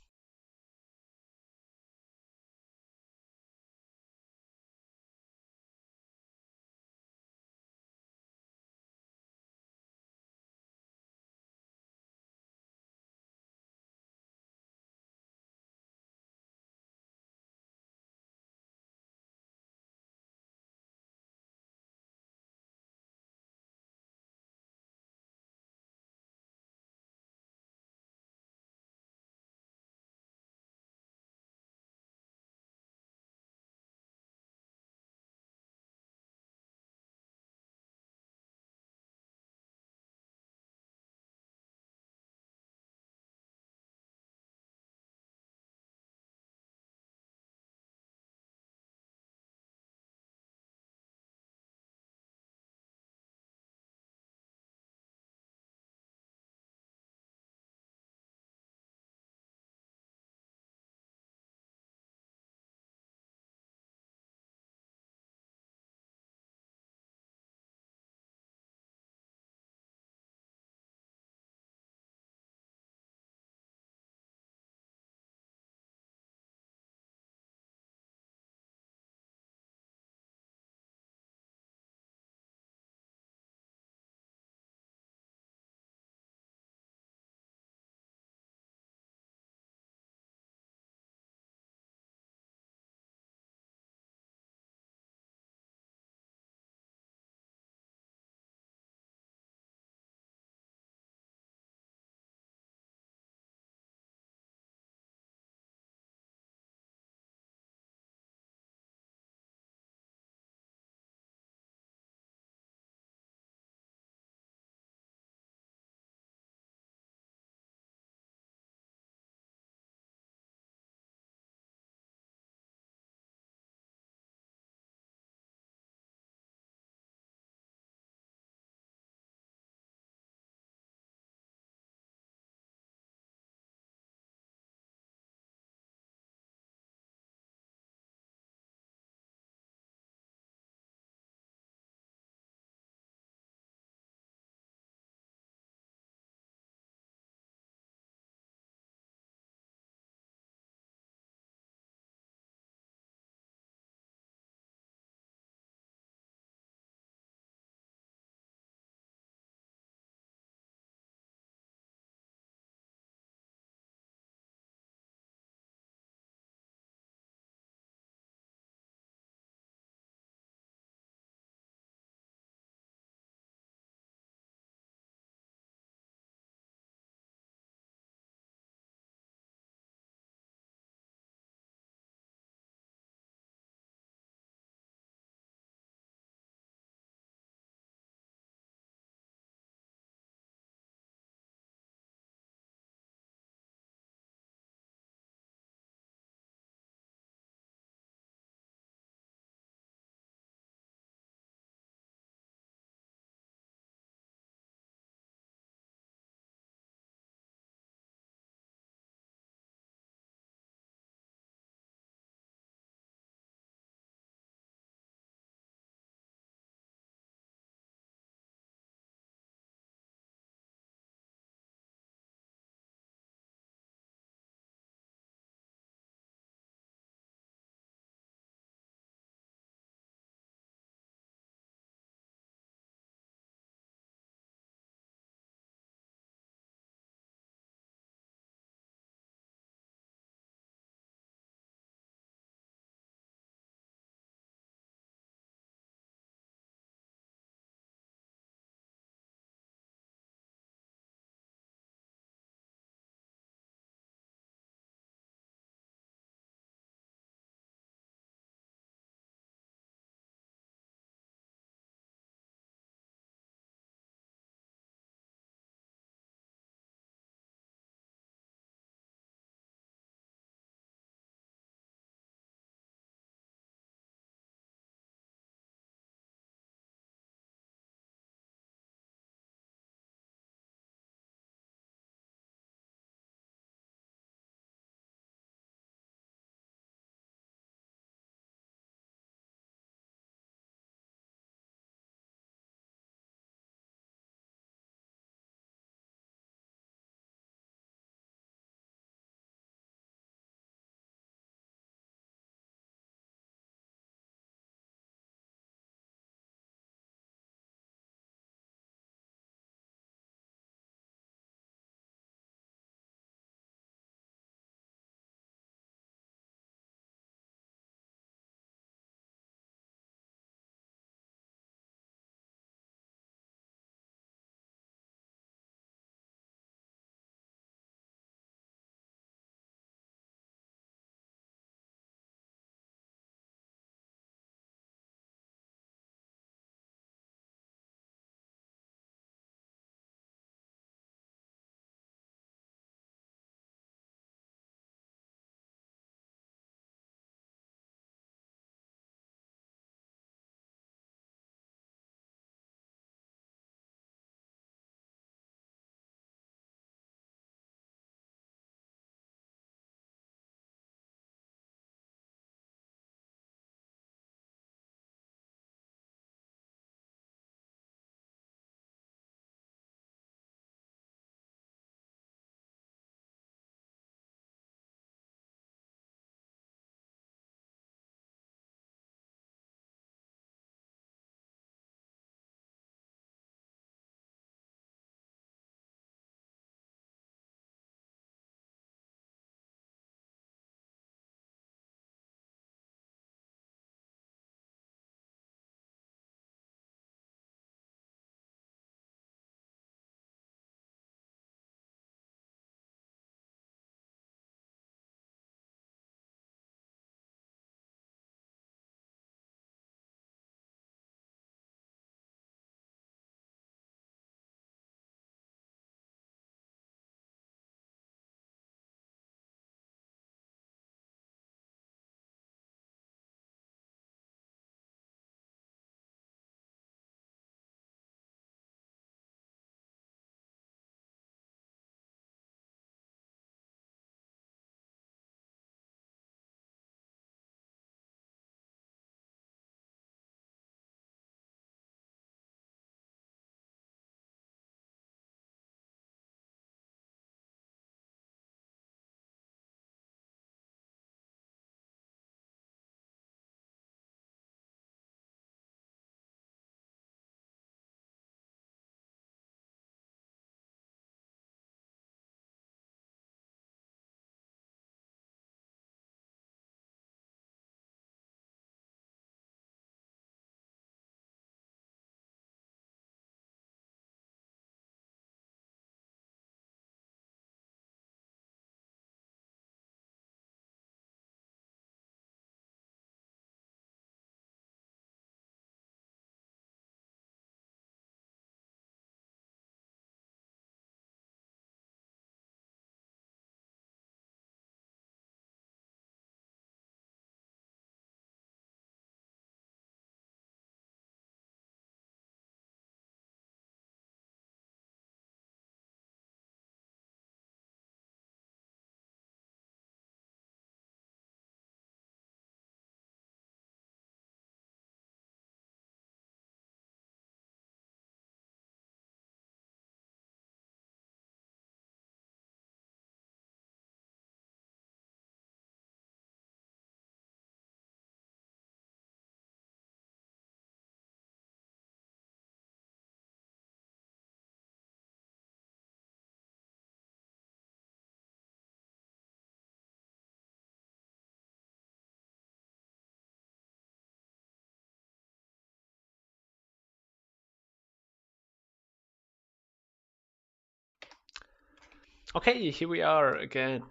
Okay, here we are again.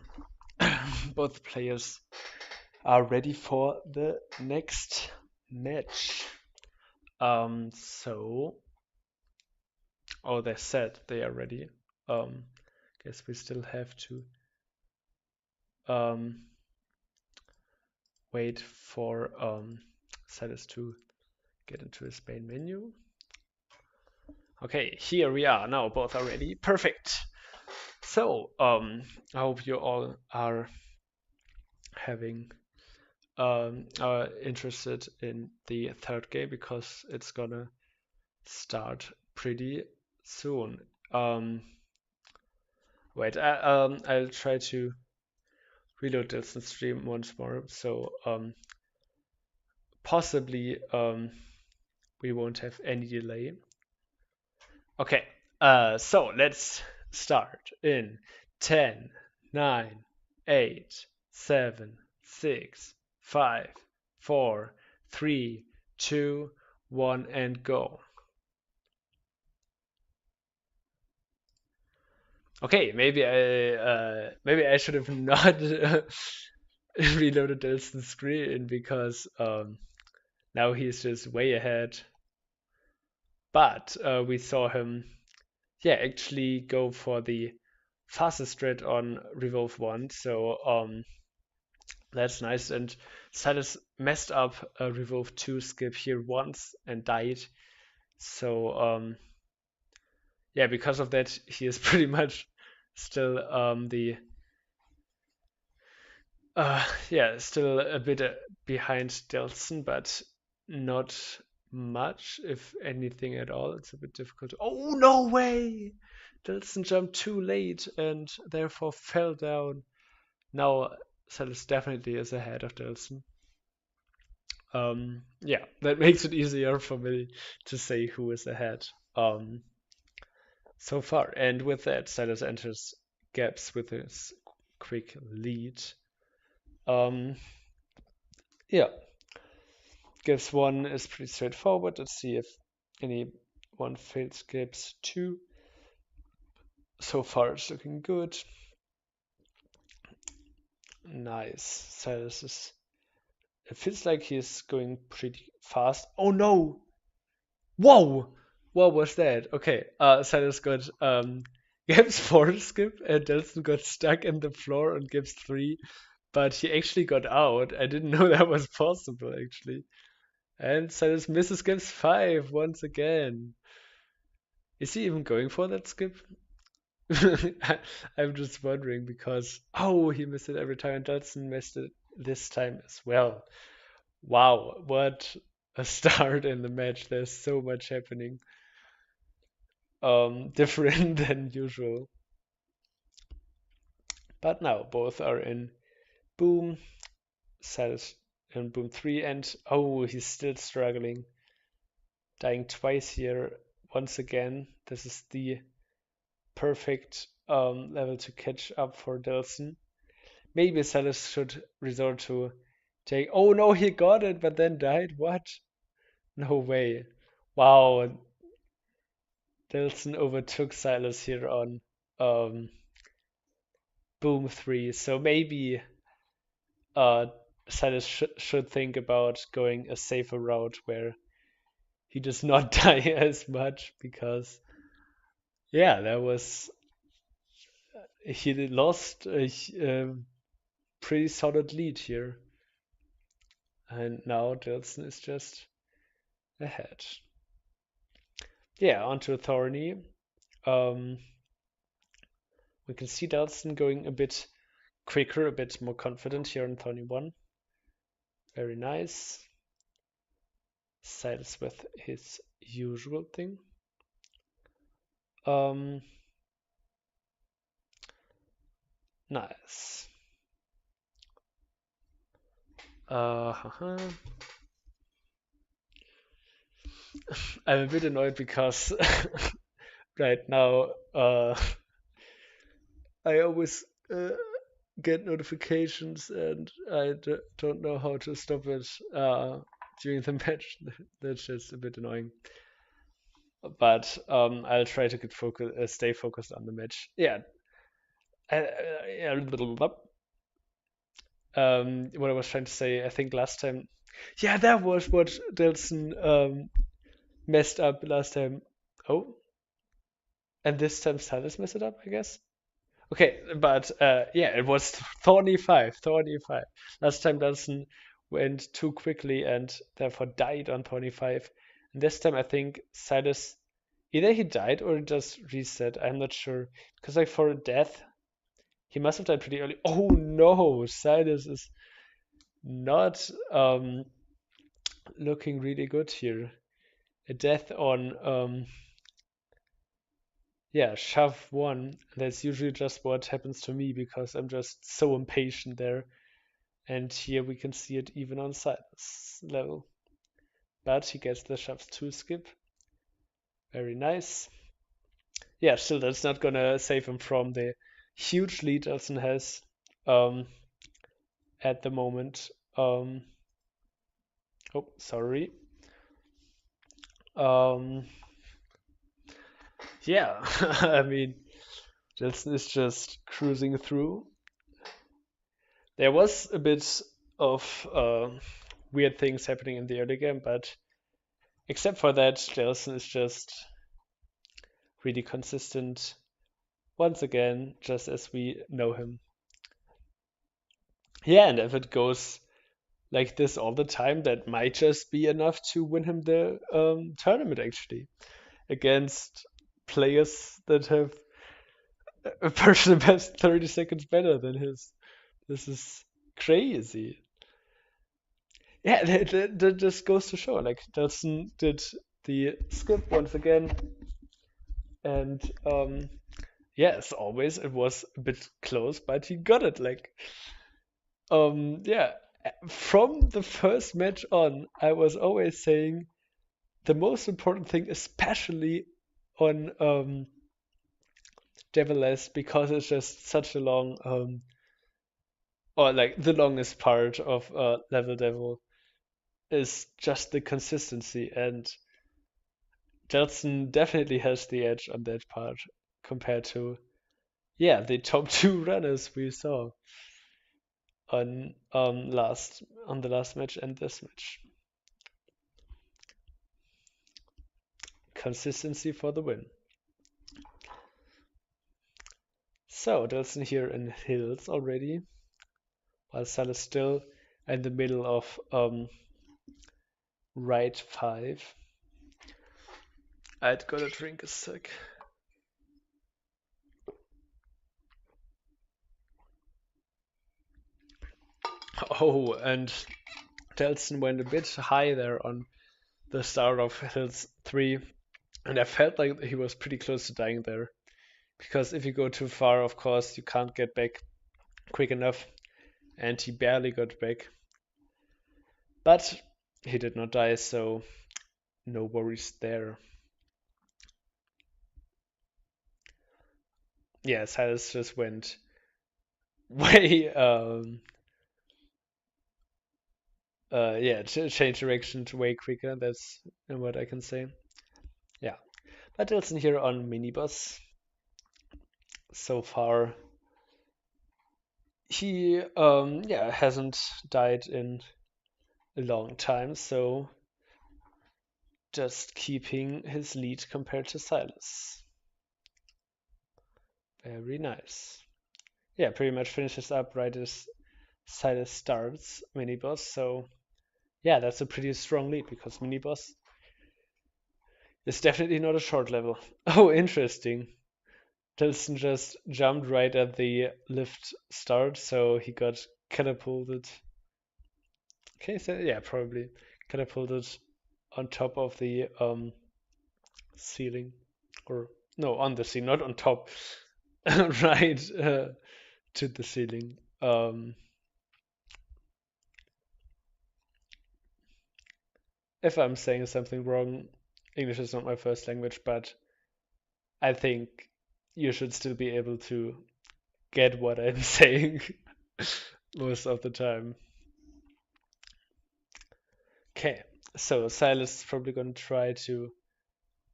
Both players are ready for the next match. So, oh, they said they are ready. Guess we still have to um wait for Silas to get into his main menu. Okay, here we are now. Both are ready. Perfect. So, I hope you all are having are interested in the third game because it's gonna start pretty soon. Wait, I'll try to reload this and stream once more, so possibly we won't have any delay. Okay, so let's start in 10, 9, 8, 7, 6, 5, 4, 3, 2, 1, and go. Okay, maybe I should have not reloaded Delzen's screen because now he's just way ahead. But we saw him, yeah, actually go for the fastest strat on Revolve 1, so that's nice. And Silas messed up a Revolve 2 skip here once and died. So yeah, because of that, he is pretty much still the yeah, still a bit behind Delzen, but not much, if anything at all. It's a bit difficult. Oh, no way! Delzen jumped too late and therefore fell down. Now Celis definitely is ahead of Delzen. Yeah, that makes it easier for me to say who is ahead so far. And with that, Celis enters gaps with his quick lead. Um, yeah, gives 1 is pretty straightforward. Let's see if anyone fails gives 2. So far, it's looking good. Nice. Silas is. It feels like he's going pretty fast. Oh no! Whoa! What was that? Okay, Silas got Gibbs 4 skip, and Delson got stuck in the floor on Gibbs 3, but he actually got out. I didn't know that was possible, actually. And Silas misses Gibbs 5 once again. Is he even going for that skip? I'm just wondering because, oh, he missed it every time, and Dodson missed it this time as well. Wow, what a start in the match. There's so much happening. Different than usual. But now both are in Boom, Silas in Boom 3, and oh, he's still struggling. Dying twice here. Once again, this is the perfect level to catch up for Delson. Maybe Silas should resort to take. Oh no, he got it, but then died. What? No way. Wow. Delson overtook Silas here on um, Boom 3. So maybe uh, Silas should think about going a safer route where he does not die as much because, yeah, that was. He lost a pretty solid lead here. And now Delson is just ahead. Yeah, onto Thorny. Um, we can see Delson going a bit quicker, a bit more confident here in Thorny 1. Very nice. Silas with his usual thing. Nice. I'm a bit annoyed because right now I always get notifications and I don't know how to stop it during the match. That's just a bit annoying. But I'll try to stay focused on the match. Yeah, yeah, what I was trying to say, I think last time, yeah, that was what Delson messed up last time. Oh, and this time Silas messed it up, I guess. Okay, but yeah, it was Thorny 5, Thorny 5. Last time Delson went too quickly and therefore died on Thorny 5. And this time I think Silas, either he died or just reset, I'm not sure. Because like for a death, he must have died pretty early. Oh no, Silas is not looking really good here. A death on yeah, shove 1. That's usually just what happens to me because I'm just so impatient there. And here we can see it even on Silas level. But he gets the shoves 2 skip. Very nice. Yeah, still that's not gonna save him from the huge lead Delson has um, at the moment. Oh, sorry. Um, yeah, I mean, Delson is just cruising through. There was a bit of weird things happening in the early game, but except for that, Delson is just really consistent once again, just as we know him. Yeah, and if it goes like this all the time, that might just be enough to win him the tournament actually against players that have a personal best 30 seconds better than his. This is crazy. Yeah, that just goes to show. Like Delson did the skip once again, and yeah, as always, it was a bit close, but he got it. Like yeah, from the first match on, I was always saying the most important thing, especially on Devilest, because it's just such a long or like the longest part of Level Devil is just the consistency, and Delson definitely has the edge on that part compared to yeah the top 2 runners we saw on the last match and this match. Consistency for the win. So Delson here in hills already, while Sal is still in the middle of right 5. I'd gotta drink a sec. Oh, and Delson went a bit high there on the start of hills 3, and I felt like he was pretty close to dying there. Because if you go too far, of course, you can't get back quick enough, and he barely got back. But he did not die, so no worries there. Yeah, Silas just went way, yeah, change direction way quicker. That's what I can say. Yeah, but Delson here on minibus. So far, he yeah hasn't died in a long time, so just keeping his lead compared to Silas. Very nice. Yeah, pretty much finishes up right as Silas starts miniboss. So yeah, that's a pretty strong lead because miniboss is definitely not a short level. Oh, interesting. Tilson just jumped right at the lift start, so he got catapulted. Okay, so yeah, probably catapulted on top of the ceiling, or no, on the ceiling, not on top, right to the ceiling. If I'm saying something wrong, English is not my first language, but I think you should still be able to get what I'm saying most of the time. Okay, so Silas is probably going to try to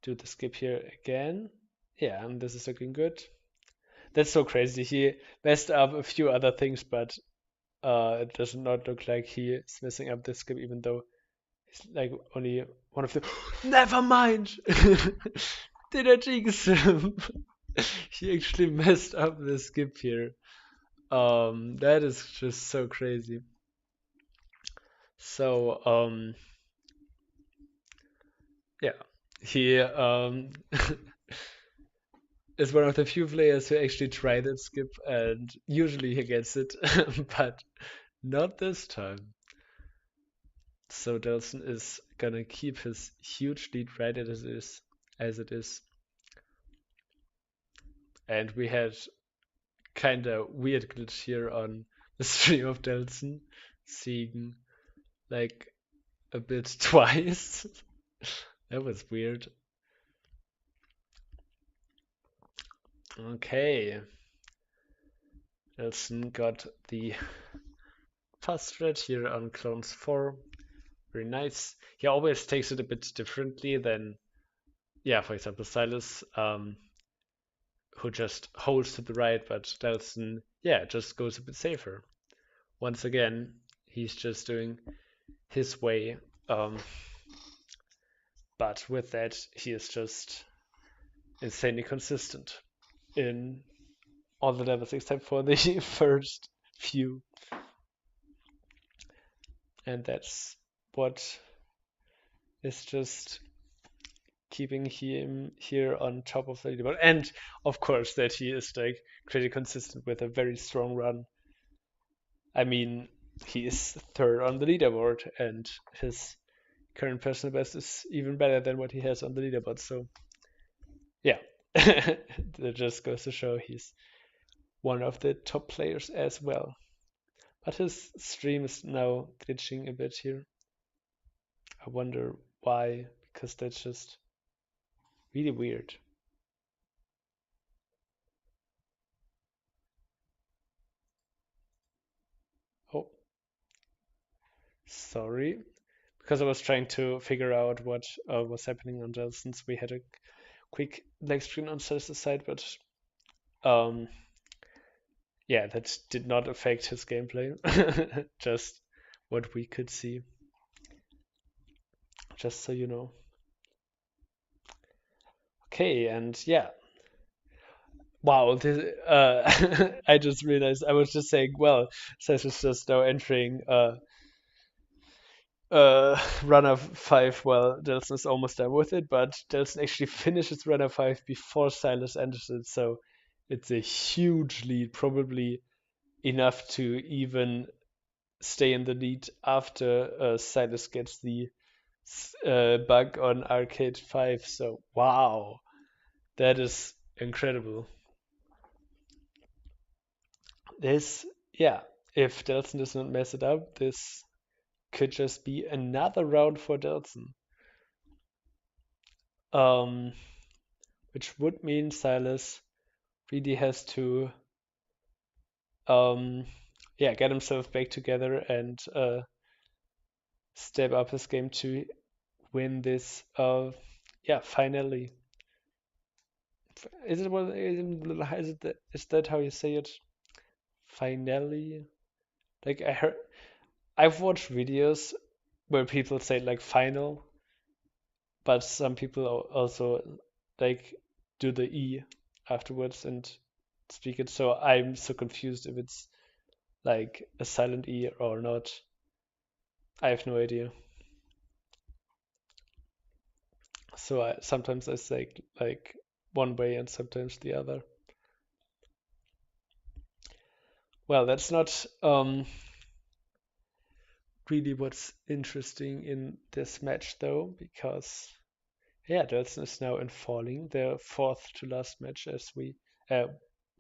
do the skip here again. Yeah, and this is looking good. That's so crazy. He messed up a few other things, but it does not look like he is messing up this skip, even though he's like only one of the. Never mind. Did I jinx him? He actually messed up the skip here. That is just so crazy. So, yeah, he is one of the few players who actually try that skip, and usually he gets it, but not this time. So Delzen is gonna keep his huge lead right as it is. And we had kinda weird glitch here on the stream of Delzen, seeing like a bit twice. That was weird. Okay. Delzen got the fast red here on clones 4. Very nice. He always takes it a bit differently than, yeah, for example, Silas, who just holds to the right, but Delson, yeah, just goes a bit safer. Once again, he's just doing his way. But with that, he is just insanely consistent in all the levels except for the first few. And that's what is just keeping him here on top of the leaderboard. And of course, that he is like pretty consistent with a very strong run. I mean, he is third on the leaderboard, and his current personal best is even better than what he has on the leaderboard. So, yeah, that just goes to show he's one of the top players as well. But his stream is now glitching a bit here. I wonder why, because that's just really weird. Oh, sorry. Because I was trying to figure out what was happening on Dell since we had a quick lag screen on Celeste's side, but um, yeah, that did not affect his gameplay. Just what we could see. Just so you know. Okay, and yeah. Wow, this, I just realized I was just saying, well, Celeste is just now entering runner 5. Well, Delson is almost done with it, but Delson actually finishes runner 5 before Silas enters it, so it's a huge lead, probably enough to even stay in the lead after Silas gets the bug on Arcade 5. So, wow, that is incredible. This, yeah, if Delson does not mess it up, this could just be another round for Delson. Which would mean Silas really has to yeah, get himself back together and step up his game to win this yeah, finally. Is it what is that how you say it? Finally? Like I've watched videos where people say like final, but some people also like do the E afterwards and speak it. So I'm so confused if it's like a silent E or not. I have no idea. So sometimes I say like one way and sometimes the other. Well, that's not really what's interesting in this match though, because yeah, Delson is now in falling, the fourth to last match as we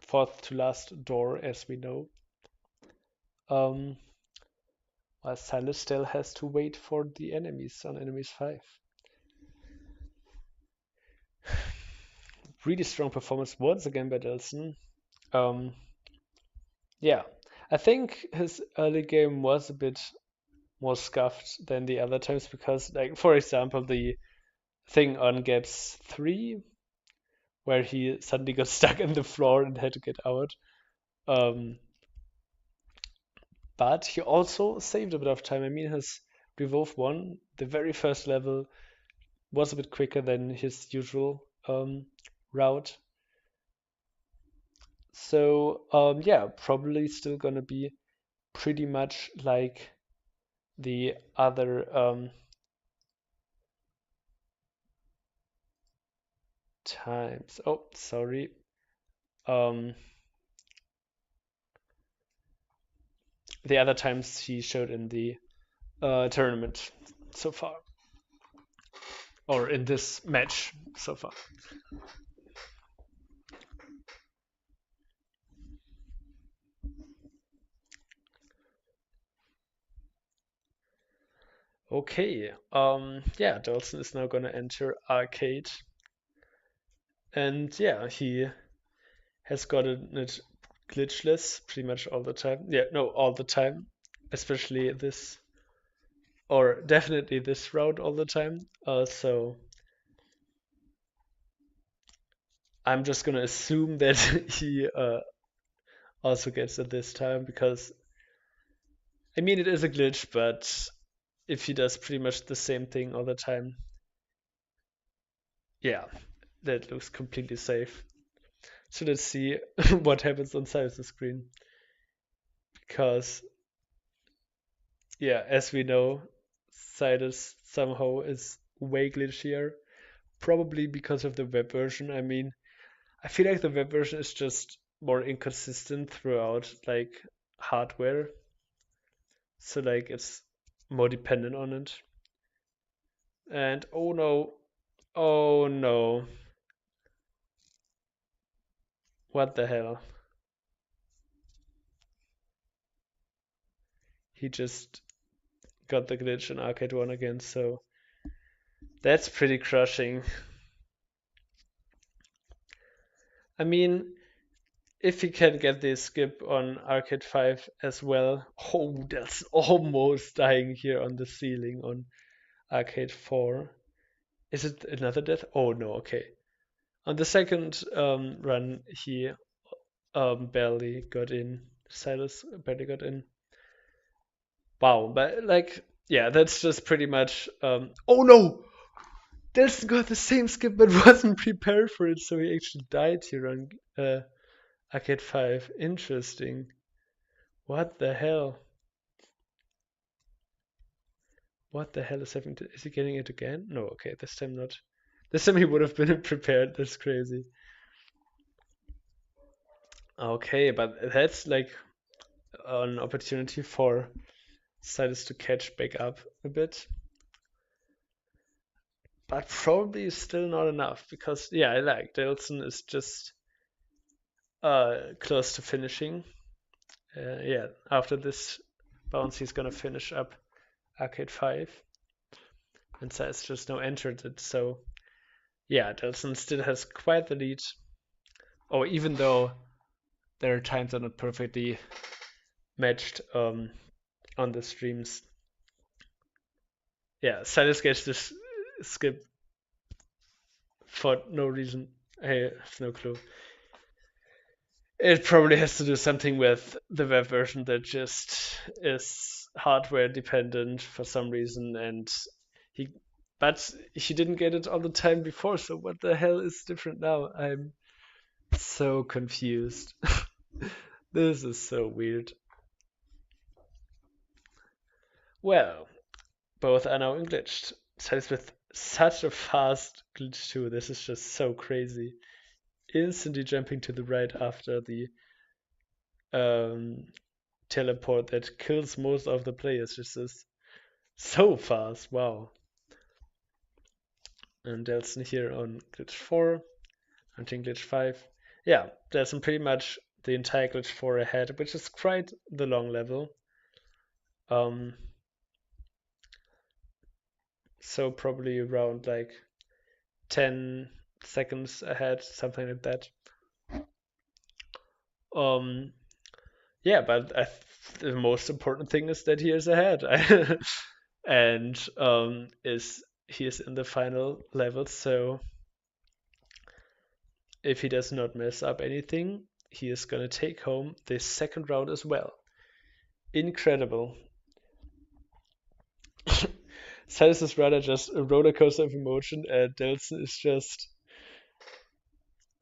fourth to last door as we know. Um, while Silas still has to wait for the enemies on enemies 5. Really strong performance once again by Delson. Yeah, I think his early game was a bit more scuffed than the other times because, like, for example, the thing on Gaps 3 where he suddenly got stuck in the floor and had to get out. Um, but he also saved a bit of time. I mean, his Revolve 1, the very first level, was a bit quicker than his usual route. So yeah, probably still gonna be pretty much like the other times. Oh, sorry. Um, the other times he showed in the tournament so far, or in this match so far. Okay. Yeah, Delzen is now gonna enter arcade, and yeah, he has gotten it glitchless pretty much all the time. Yeah, no, all the time, especially this, or definitely this route all the time. So I'm just gonna assume that he also gets it this time because I mean it is a glitch, but if he does pretty much the same thing all the time, yeah, that looks completely safe. So let's see what happens on side of the screen because yeah, as we know, Sidus somehow is way glitchier, probably because of the web version. I mean, I feel like the web version is just more inconsistent throughout like hardware. So like it's more dependent on it. And oh no, oh no, what the hell? He just got the glitch in Arcade 1 again, so that's pretty crushing. I mean, if he can get the skip on Arcade 5 as well, oh, that's almost dying here on the ceiling on Arcade 4. Is it another death? Oh no, okay. On the second run, he barely got in. Silas barely got in. Wow, but like, yeah, that's just pretty much. Oh no! Delson got the same skip but wasn't prepared for it, so he actually died here on Arcade 5. Interesting. What the hell? What the hell is happening? Is he getting it again? No, okay, this time not. This time he would have been prepared. That's crazy. Okay, but that's like an opportunity for Silas to catch back up a bit. But probably still not enough because, yeah, I like Delson is just close to finishing. Yeah, after this bounce, he's gonna finish up Arcade 5. And Silas just now entered it, so yeah, Delson still has quite the lead. Or even though there are times that are not perfectly matched on the streams. Yeah, Silas gets this skip for no reason. I have no clue. It probably has to do something with the web version that just is hardware dependent for some reason, and he, but he didn't get it all the time before. So what the hell is different now? I'm so confused. This is so weird. Well, both are now glitched. Size with such a fast glitch too. This is just so crazy. Instantly jumping to the right after the um, teleport that kills most of the players. Just is so fast. Wow. And Delson here on glitch 4, hunting glitch 5. Yeah, Delson pretty much the entire glitch 4 ahead, which is quite the long level. Um, so probably around like 10 seconds ahead, something like that. Um, yeah, but the most important thing is that he is ahead, and is he is in the final level. So if he does not mess up anything, he is gonna take home the second round as well. Incredible. Silas is rather just a roller coaster of emotion, and Delzen is just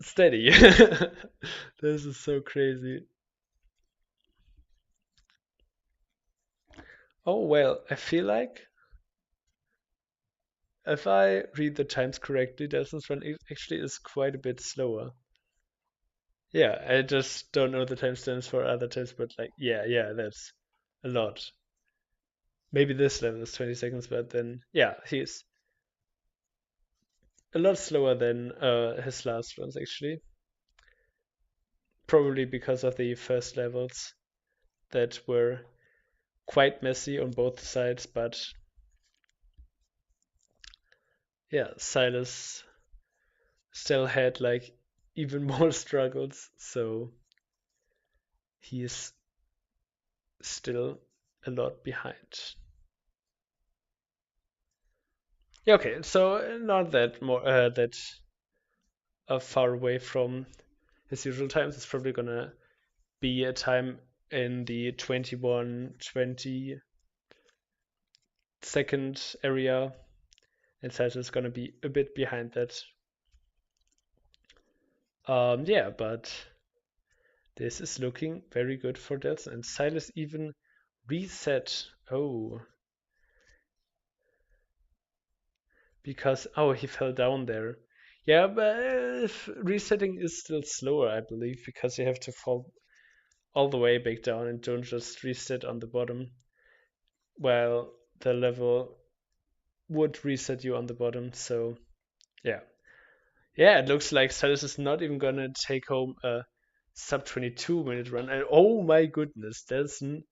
steady. This is so crazy. Oh well, I feel like if I read the times correctly, Delzen's run actually is quite a bit slower. Yeah, I just don't know the timestamps for other times, but like, yeah, that's a lot. Maybe this level is 20 seconds, but then, yeah, he's a lot slower than his last runs, actually. Probably because of the first levels that were quite messy on both sides, but yeah, Silas still had like even more struggles, so he's still a lot behind. Yeah, okay, so not that more that far away from his usual times. It's probably gonna be a time in the 21-20 second area, and Silas is gonna be a bit behind that. Yeah, but this is looking very good for Delzen, and Silas even reset. Oh, because he fell down there. Yeah, but resetting is still slower, I believe, because you have to fall all the way back down and don't just reset on the bottom. Well, the level would reset you on the bottom. So yeah, yeah, it looks like Silas is not even gonna take home a sub 22-minute run. And oh my goodness, Delson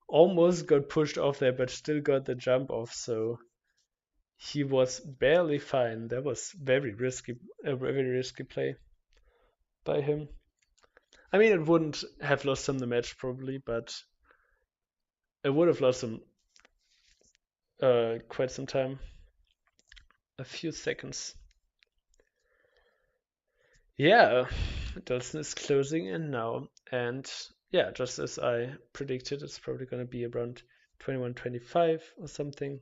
almost got pushed off there, but still got the jump off. So he was barely fine. That was very risky, a very risky play by him. I mean, it wouldn't have lost him the match probably, but it would have lost him quite some time, a few seconds. Yeah, Delson is closing in now, and yeah, just as I predicted, it's probably going to be around 21:25 or something.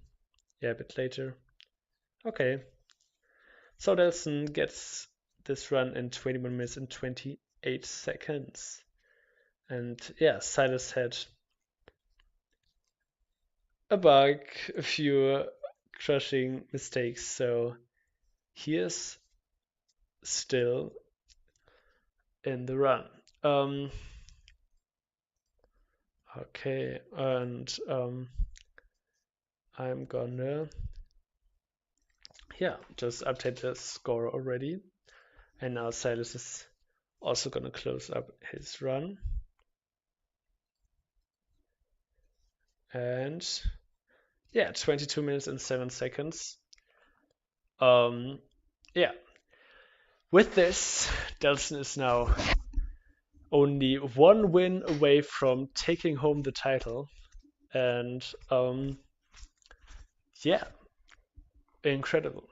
Yeah, a bit later. Okay, so Delson gets this run in 21 minutes and 28 seconds. And yeah, Silas had a bug, a few crushing mistakes, so he is still in the run. Okay, and I'm gonna just update the score already. And now Silas is also gonna close up his run. And yeah, 22 minutes and 7 seconds. Yeah. With this, Delson is now only one win away from taking home the title. And yeah, incredible.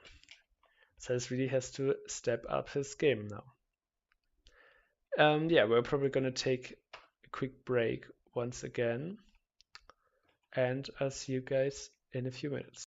Silas really has to step up his game now. Yeah, we're probably gonna take a quick break once again, and I'll see you guys in a few minutes.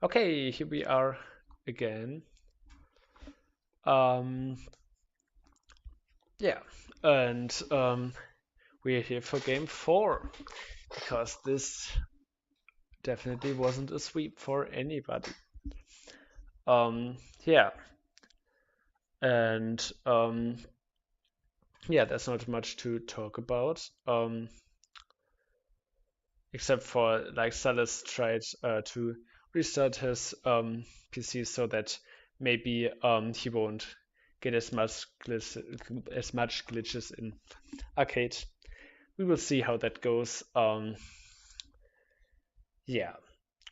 Okay, here we are again. Um, yeah, and we're here for game 4 because this definitely wasn't a sweep for anybody. Yeah, and yeah, there's not much to talk about. Except for like Salas tried to restart his PC so that maybe he won't get as much glitches in arcade. We will see how that goes. Yeah,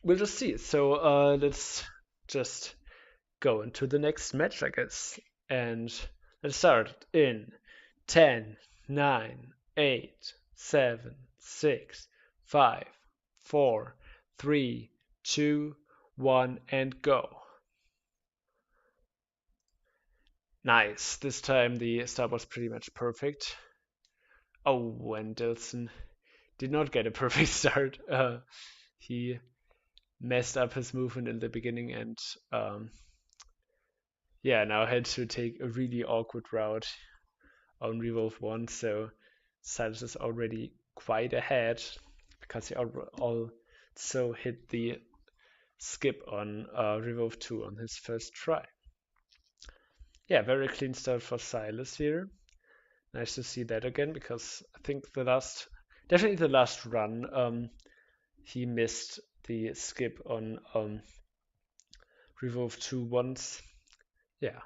we'll just see. So let's just go into the next match, I guess. And let's start in 10, 9, 8, 7, 6, 5, 4, 3, 2, 1, and go. Nice. This time the start was pretty much perfect. Oh, and Delzen did not get a perfect start. He messed up his movement in the beginning and yeah, now had to take a really awkward route on Revolve 1, so Silas is already quite ahead because he also hit the skip on Revolve 2 on his first try. Yeah, very clean start for Silas here. Nice to see that again because I think definitely the last run, he missed the skip on Revolve 2 once. Yeah,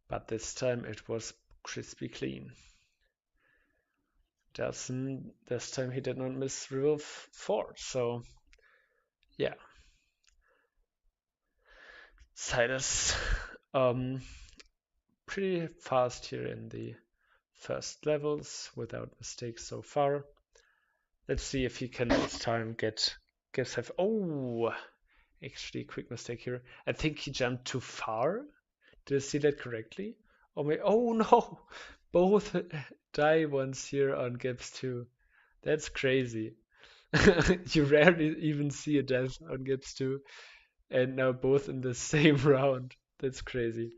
but this time it was crispy clean. Delzen, this time he did not miss Revolve 4, so yeah. Silas, um, pretty fast here in the first levels without mistakes so far. Let's see if he can this time get have. Oh, actually, quick mistake here. I think he jumped too far. Did I see that correctly? Oh no, both die once here on Gibbs 2. That's crazy. You rarely even see a death on Gibbs 2, and now both in the same round. That's crazy.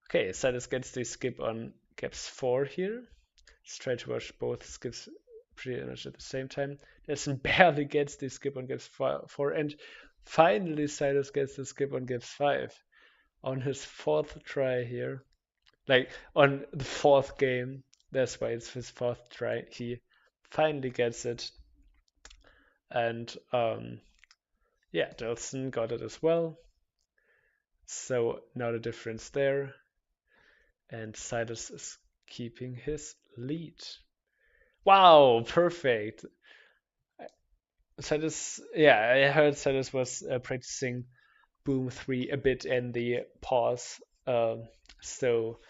Okay, Silas gets the skip on Gibbs 4 here. Let's try to watch both skips pretty much at the same time. Delzen barely gets the skip on Gibbs 4, and finally Silas gets the skip on Gibbs 5 on his fourth try here. Like on the fourth game, that's why it's his fourth try. He finally gets it, and yeah, Delzen got it as well. So now the difference there, and Silas is keeping his lead. Wow, perfect. Silas, yeah, I heard Silas was practicing Boom 3 a bit in the pause. So,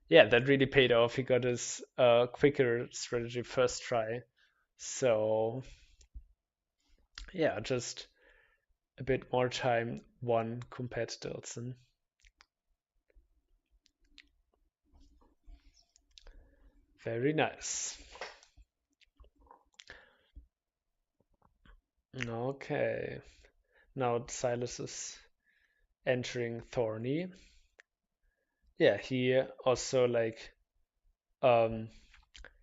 yeah, that really paid off. He got his quicker strategy first try. So, yeah, just a bit more time won compared to Delzen. Very nice. Okay. Now Silas is entering Thorny. Yeah, he also like um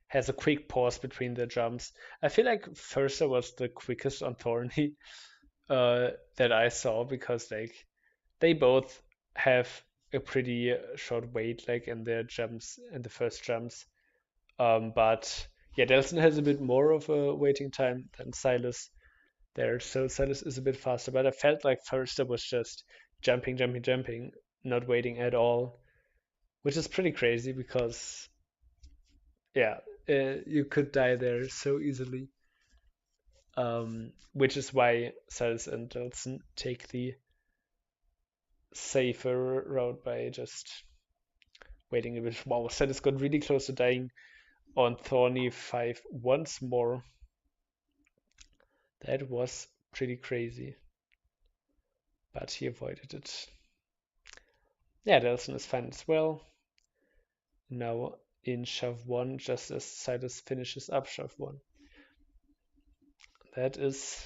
has a quick pause between the jumps. I feel like Fursa was the quickest on Thorny that I saw because like they both have a pretty short wait like in their jumps in the first jumps. But yeah, Delson has a bit more of a waiting time than Silas there, so Silas is a bit faster. But I felt like Fursa was just jumping, jumping, jumping, not waiting at all, which is pretty crazy because yeah, you could die there so easily. Which is why Silas and Delson take the safer route by just waiting a bit. Wow, Silas got really close to dying on Thorny 5 once more. That was pretty crazy, but he avoided it. Yeah, Delson is fine as well. Now in shove 1, just as Silas finishes up shove 1. That is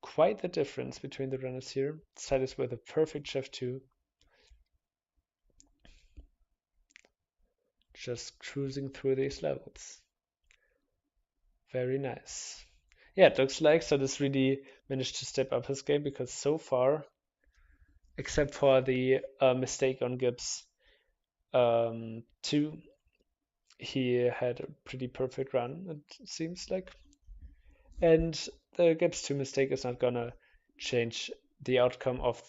quite the difference between the runners here. Silas with a perfect chef 2, just cruising through these levels. Very nice. Yeah, it looks like Silas really managed to step up his game because so far, except for the mistake on Gibbs 2, he had a pretty perfect run, it seems like. And the Gibbs 2 mistake is not gonna change the outcome of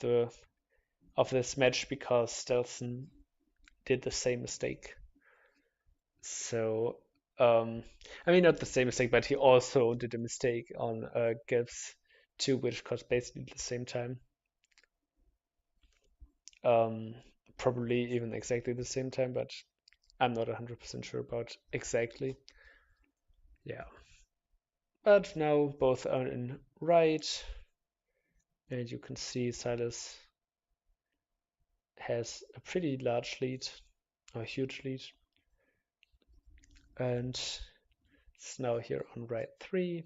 this match because Delzen did the same mistake. So, I mean, not the same mistake, but he also did a mistake on Gibbs 2, which caused basically the same time. Um, Probably even exactly the same time, but I'm not 100% sure about exactly. Yeah. But now both are in right, and you can see Silas has a pretty large lead, or a huge lead. And it's now here on right 3.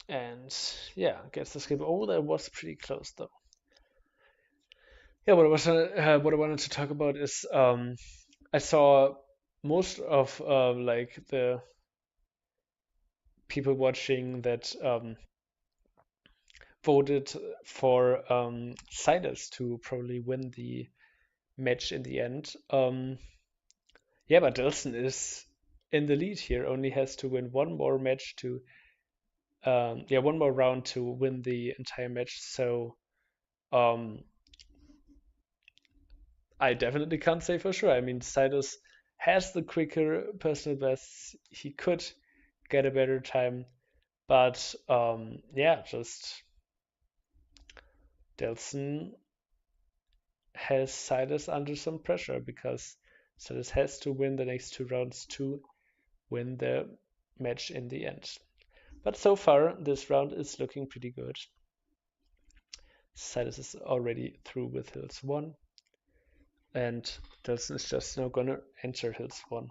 And yeah, gets the skip. Oh, that was pretty close though. Yeah, what I wanted to talk about is I saw most of like the people watching that voted for Silas to probably win the match in the end. Yeah, but Delson is in the lead here. Only has to win one more match to one more round to win the entire match. So um, I definitely can't say for sure. I mean, Silas has the quicker personal best. He could get a better time, but yeah, just Delson has Silas under some pressure because Silas has to win the next 2 rounds to win the match in the end. But so far, this round is looking pretty good. Silas is already through with Hills 1, and Delson is just now gonna enter Hills 1.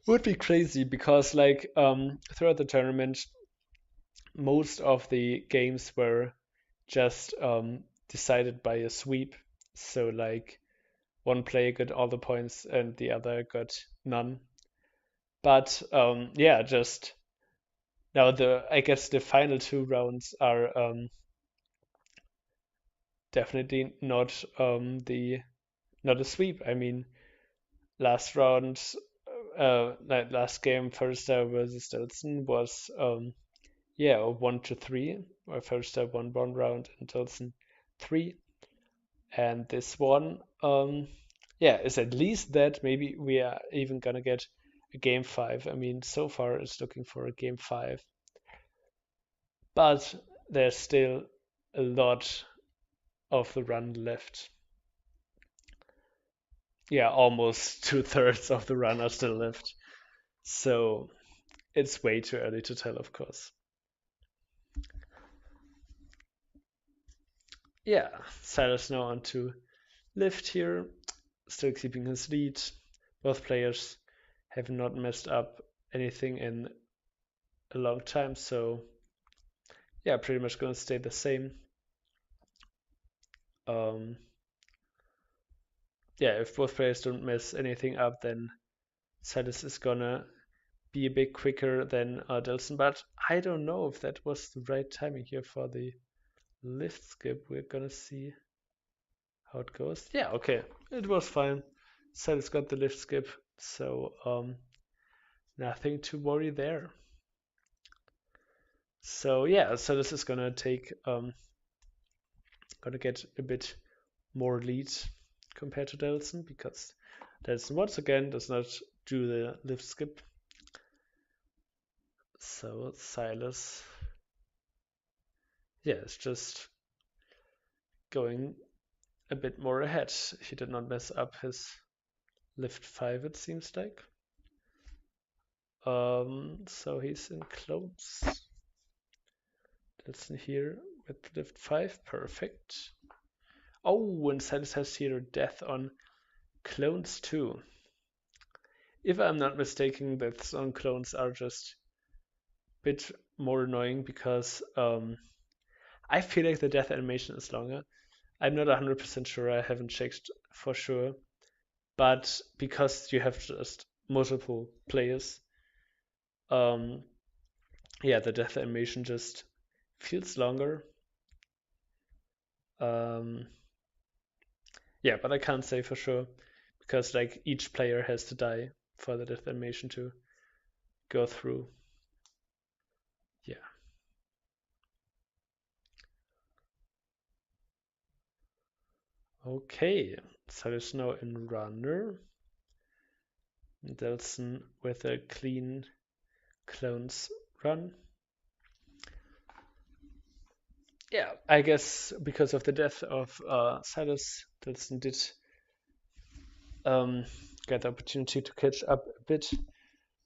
Would be crazy because like throughout the tournament, most of the games were just decided by a sweep. So like one player got all the points and the other got none. But yeah, just now I guess the final 2 rounds are definitely not not a sweep. I mean, last round, last game, Förster versus Delson was yeah, 1-3, where Förster won 1 round and Delson 3. And this one, yeah, is at least that. Maybe we are even gonna get a game 5. I mean, so far it's looking for a game 5, but there's still a lot of the run left. Yeah, almost 2/3 of the run are still left. So it's way too early to tell, of course. Yeah, Silas now on to lift here, still keeping his lead. Both players have not messed up anything in a long time, so yeah, pretty much gonna stay the same. Um, yeah, if both players don't mess anything up, then Silas is gonna be a bit quicker than Delson, but I don't know if that was the right timing here for the lift skip. We're gonna see how it goes. Yeah, okay, it was fine. Silas got the lift skip, so nothing to worry there. So yeah, so this is gonna gonna get a bit more lead compared to Delson because Delson once again does not do the lift skip. So Silas, yeah, it's just going a bit more ahead. He did not mess up his lift 5, it seems like. So he's in close. Delson here with lift 5, perfect. Oh, and Silas has here death on clones too. If I'm not mistaken, deaths on clones are just a bit more annoying because I feel like the death animation is longer. I'm not 100% sure, I haven't checked for sure. But because you have just multiple players, um, yeah, the death animation just feels longer. Um, yeah, but I can't say for sure because like each player has to die for the death animation to go through. Yeah. Okay, so there's now in runner. Delzen with a clean clones run. Yeah, I guess because of the death of Silas, Delzen did um, get the opportunity to catch up a bit,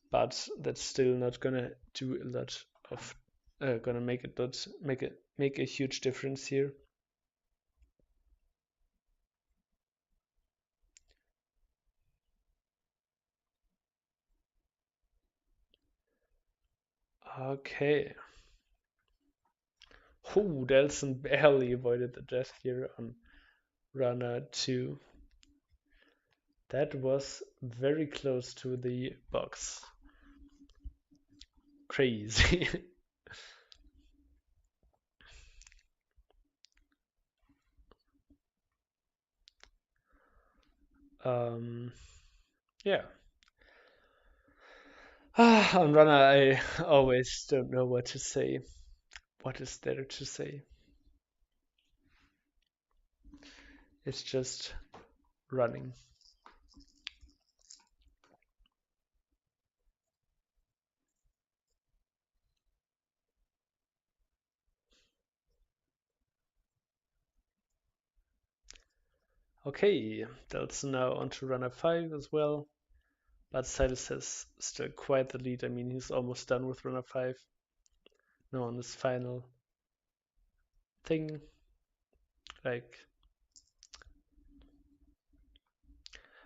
but that's still not gonna do a lot of gonna make it not make a huge difference here. Okay. Oh, Delson barely avoided the death here on runner 2. That was very close to the box. Crazy. um, yeah. On runner, I always don't know what to say. What is there to say? It's just running. Okay, that's now on to runner 5 as well. But Silas has still quite the lead. I mean, he's almost done with runner 5. Now on this final thing. Like,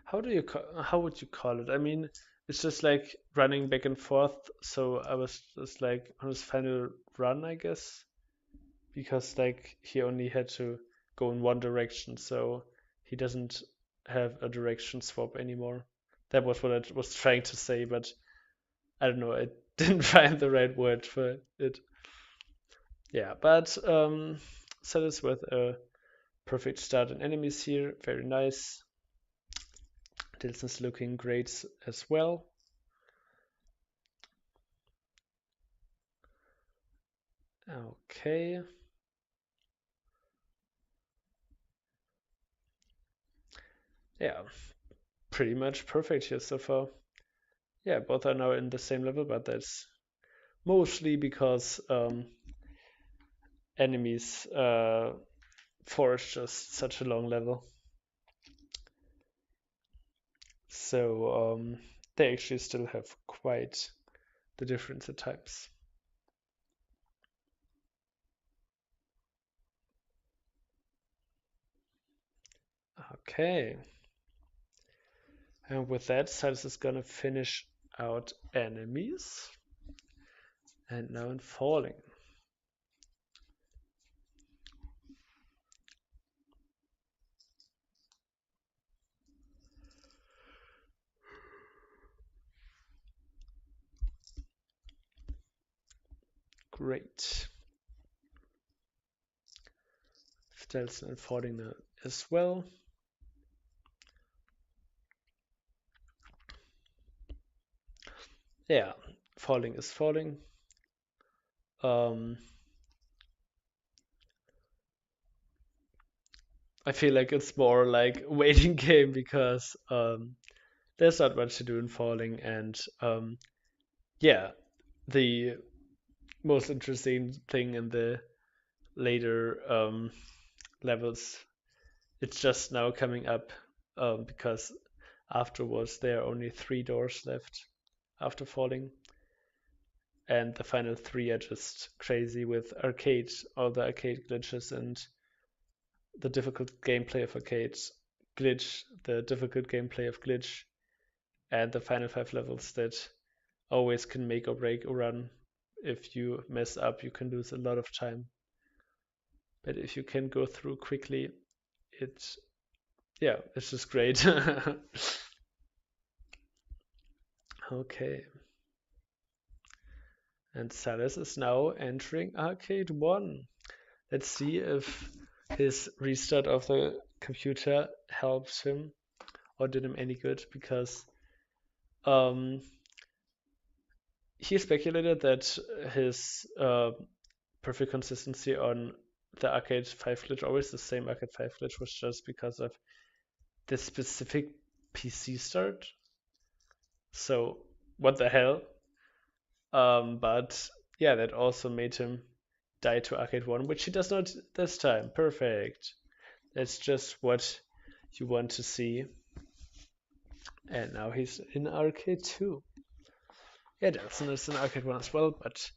how would you call it? I mean, it's just like running back and forth. So I was just like on his final run, I guess, because like he only had to go in one direction, so he doesn't have a direction swap anymore. That was what I was trying to say, but I don't know. I didn't find the right word for it. Yeah, but Silas with a perfect start in enemies here. Very nice. Delzen's looking great as well. Okay. Yeah, pretty much perfect here so far. Yeah, both are now in the same level, but that's mostly because enemies force just such a long level. So they actually still have quite the difference at times. Okay. And with that, Silas is gonna finish out enemies. And now in falling. Great. Delzen and falling now as well. Yeah, falling is falling. I feel like it's more like a waiting game because there's not much to do in falling, and yeah, the most interesting thing in the later levels, it's just now coming up because afterwards there are only 3 doors left after falling, and the final 3 are just crazy with all the arcade glitches and the difficult gameplay of Arcade, Glitch, the difficult gameplay of Glitch, and the final 5 levels that always can make or break a run. If you mess up, you can lose a lot of time. But if you can go through quickly, it's it's just great. Okay. And Salas is now entering Arcade 1. Let's see if his restart of the computer helps him or did him any good, because um, he speculated that his perfect consistency on the Arcade 5 glitch, always the same Arcade 5 glitch, was just because of the specific PC start. So, what the hell? But yeah, that also made him die to Arcade 1, which he does not this time. Perfect. That's just what you want to see. And now he's in Arcade 2. Yeah, Delzen is in Arcade 1 as well, but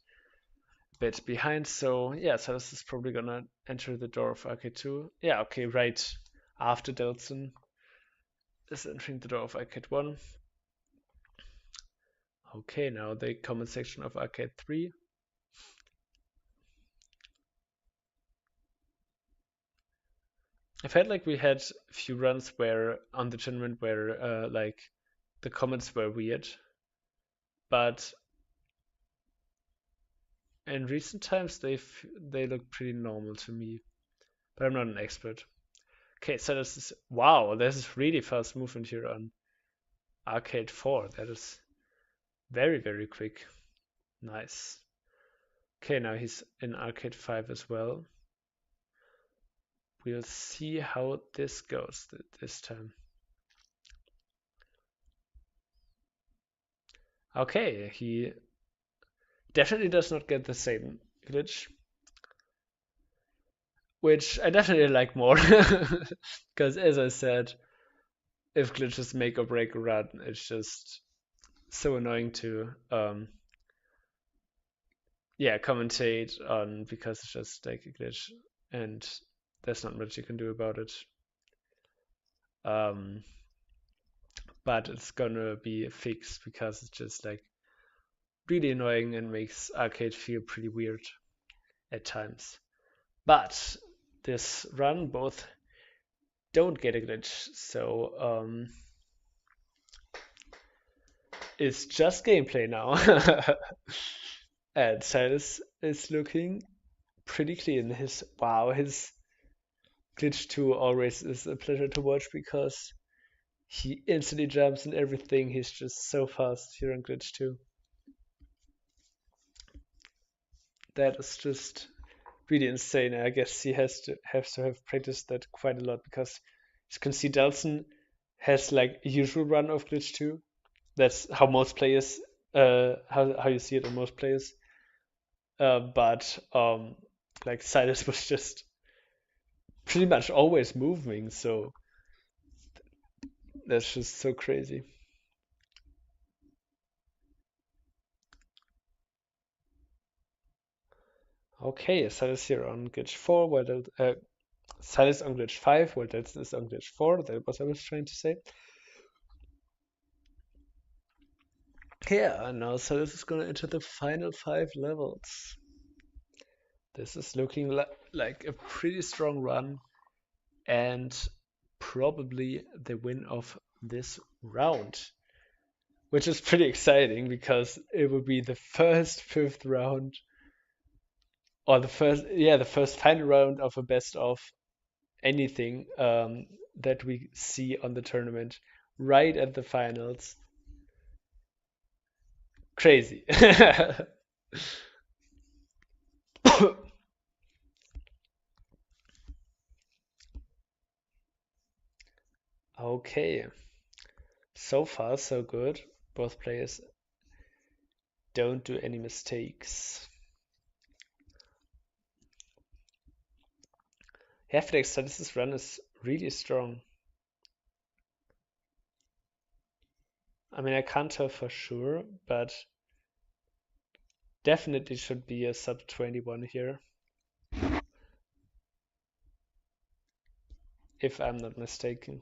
a bit behind. So yeah, so this is probably gonna enter the door of Arcade 2. Yeah, okay, right after Delzen is entering the door of Arcade 1. Okay, now the comment section of Arcade 3. I felt like we had a few runs where on the tournament where like the comments were weird, but in recent times they look pretty normal to me. But I'm not an expert. Okay, so this is wow, this is really fast movement here on Arcade 4. That is very, very quick. Nice. Okay, now he's in Arcade 5 as well. We'll see how this goes this time. Okay, he definitely does not get the same glitch, which I definitely like more. Because as I said, if glitches make or break a run, it's just so annoying to commentate on, because it's just like a glitch and there's not much you can do about it. But it's gonna be fixed because it's just like really annoying and makes Arcade feel pretty weird at times. But this run both don't get a glitch, so it's just gameplay now. And Silas is looking pretty clean. His glitch 2 always is a pleasure to watch because he instantly jumps and everything. He's just so fast here on glitch 2. That is just really insane. I guess he has to have practiced that quite a lot, because you can see Delzen has like a usual run of glitch 2. That's how most players how you see it in most players. But like Silas was just pretty much always moving, so that's just so crazy. Okay, Silas here on glitch 4, while Silas on glitch 5, while Delzen is on glitch 4. That was what I was trying to say. Yeah, now Silas is gonna enter the final 5 levels. This is looking like a pretty strong run, and probably the win of this round, which is pretty exciting because it will be the first 5th round, or the first final round of a best of anything that we see on the tournament right at the finals. Crazy. Okay, so far so good. Both players don't do any mistakes. Heftig Statis's run is really strong. I mean, I can't tell for sure, but definitely should be a sub 21 here. if I'm not mistaken.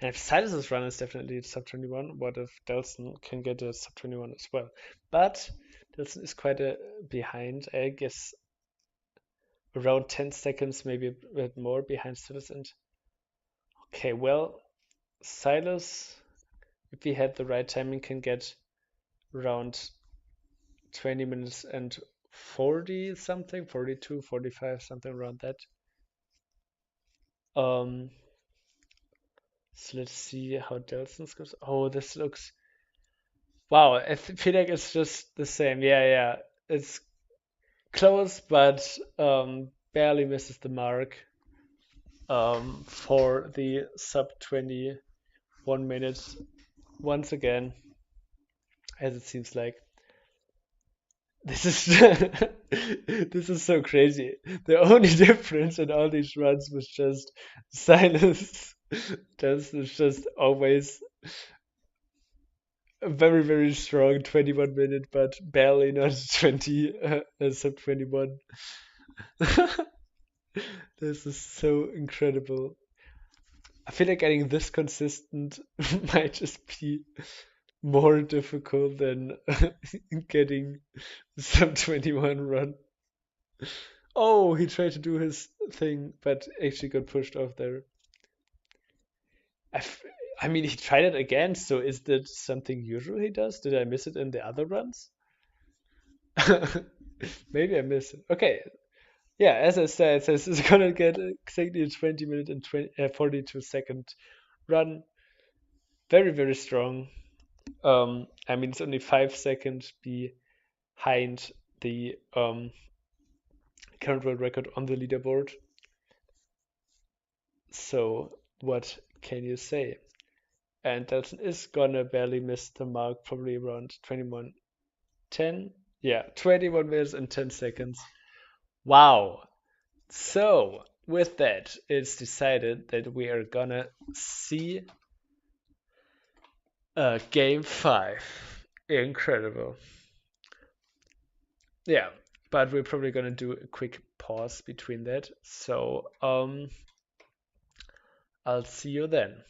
And if Silas's run is definitely sub 21, what if Delzen can get a sub 21 as well? But Delzen is quite a behind, I guess around 10 seconds, maybe a bit more behind Silas. And okay, well, Silas, if he had the right timing, can get around 20 minutes and 40 something, 42, 45, something around that. Um, so let's see how Delson goes. Oh, this looks wow. I feel like it's just the same. Yeah, yeah. It's close, but barely misses the mark for the sub 21 minutes once again, as it seems like. This is this is so crazy. The only difference in all these runs was just Silas. This is just always a very, very strong 21 minute, but barely not 20, sub 21. This is so incredible. I feel like getting this consistent might just be more difficult than getting sub 21 run. Oh, he tried to do his thing, but actually got pushed off there. I, f- I mean, he tried it again, so is that something usual he does? Did I miss it in the other runs? Maybe I missed it. Okay, yeah, as I said, it says it's gonna get exactly a 20 minute and 42-second run. Very, very strong. I mean, it's only 5 seconds behind the current world record on the leaderboard. So, what can you say? And Delson is gonna barely miss the mark, probably around 21:10. Yeah, 21 minutes and 10 seconds. Wow. So, with that, it's decided that we are gonna see game 5. Incredible. Yeah, but we're probably gonna do a quick pause between that. So, I'll see you then.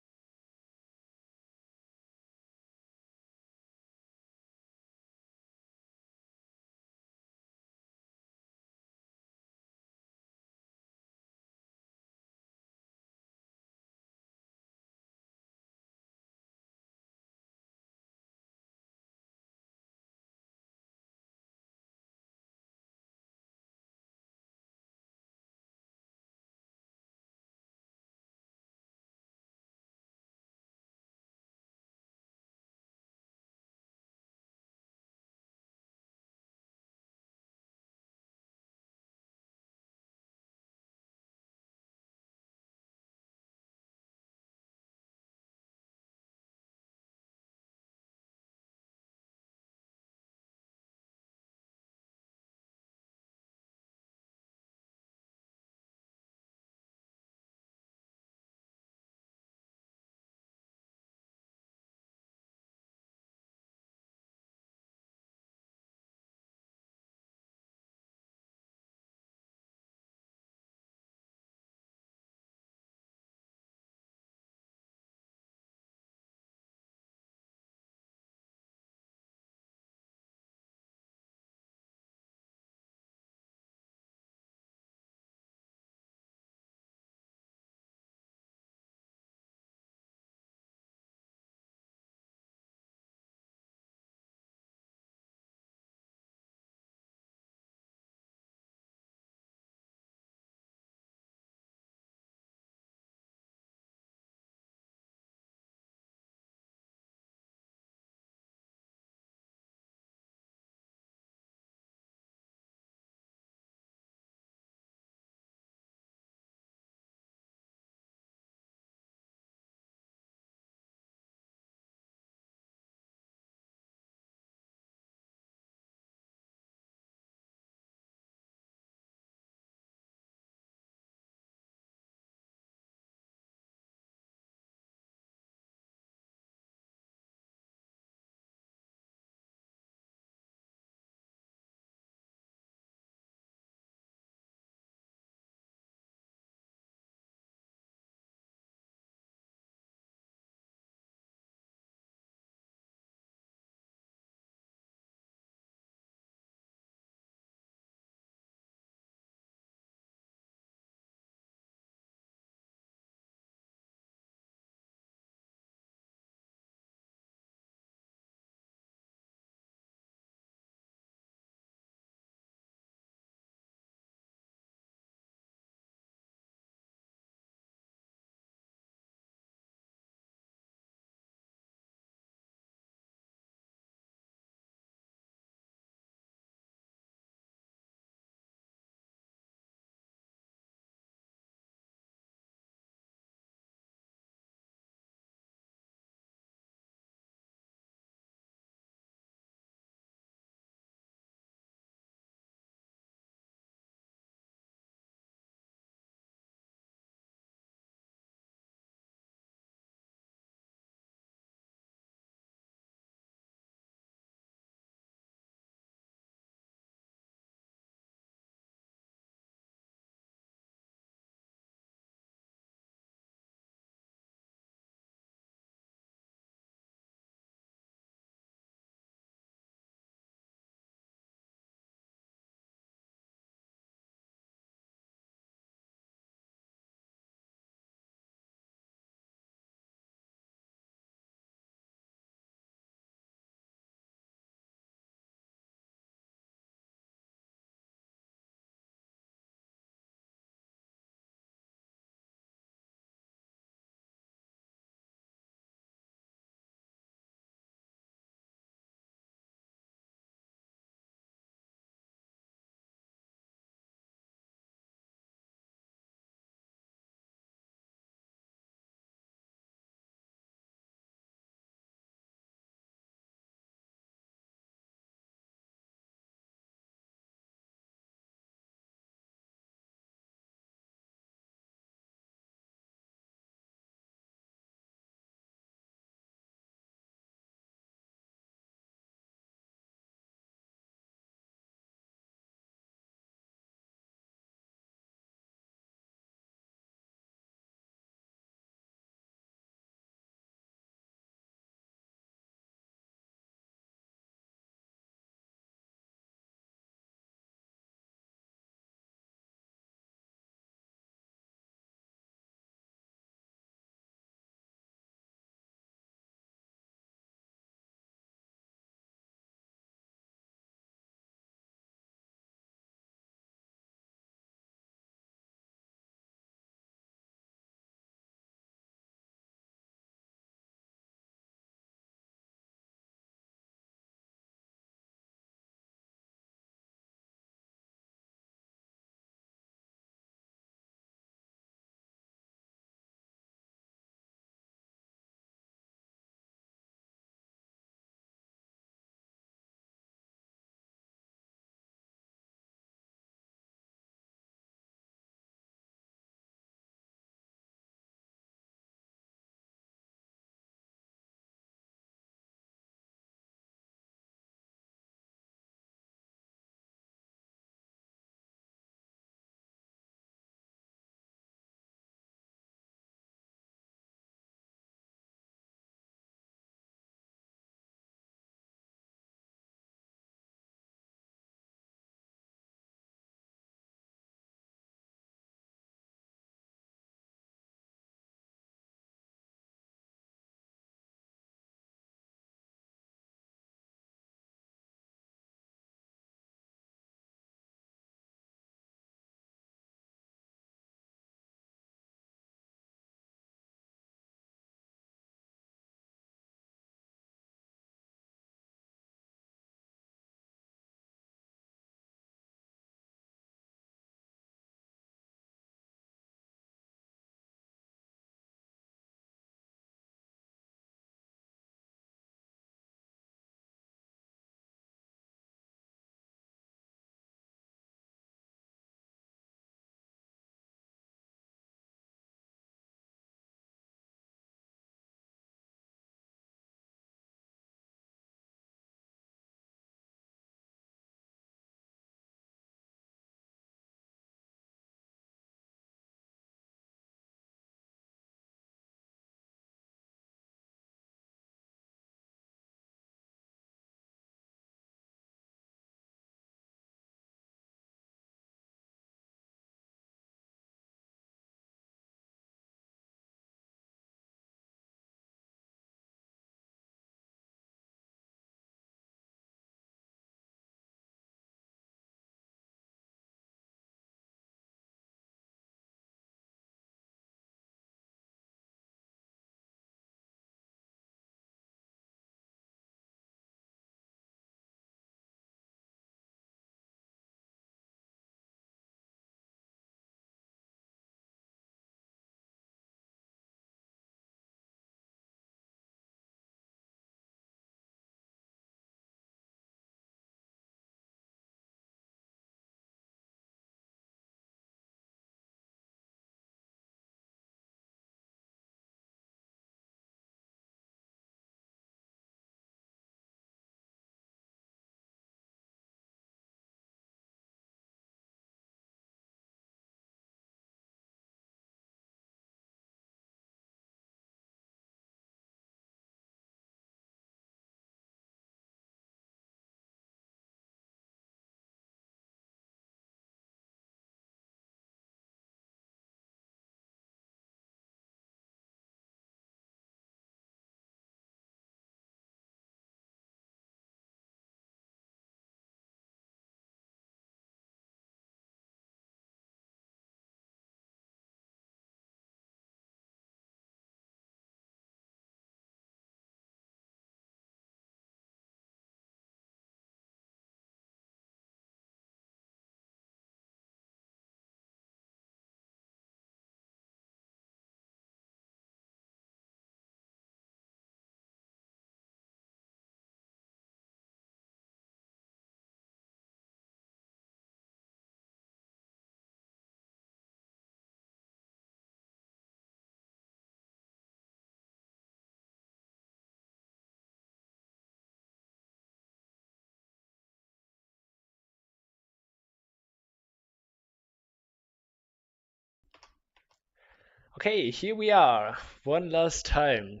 Okay, here we are, one last time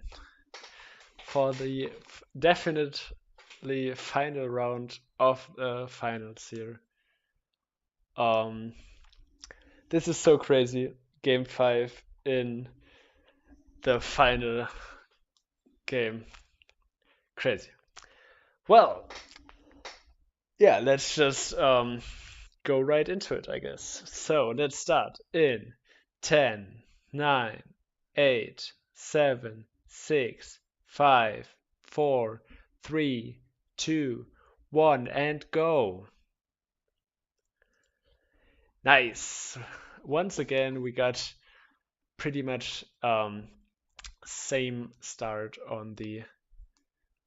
for the definitely final round of the finals here. Um, this is so crazy. Game 5 in the final game. Crazy. Well, yeah, let's just go right into it, I guess. So let's start in 10, 9, 8, 7, 6, 5, 4, 3, 2, 1, and go. Nice. Once again, we got pretty much same start on the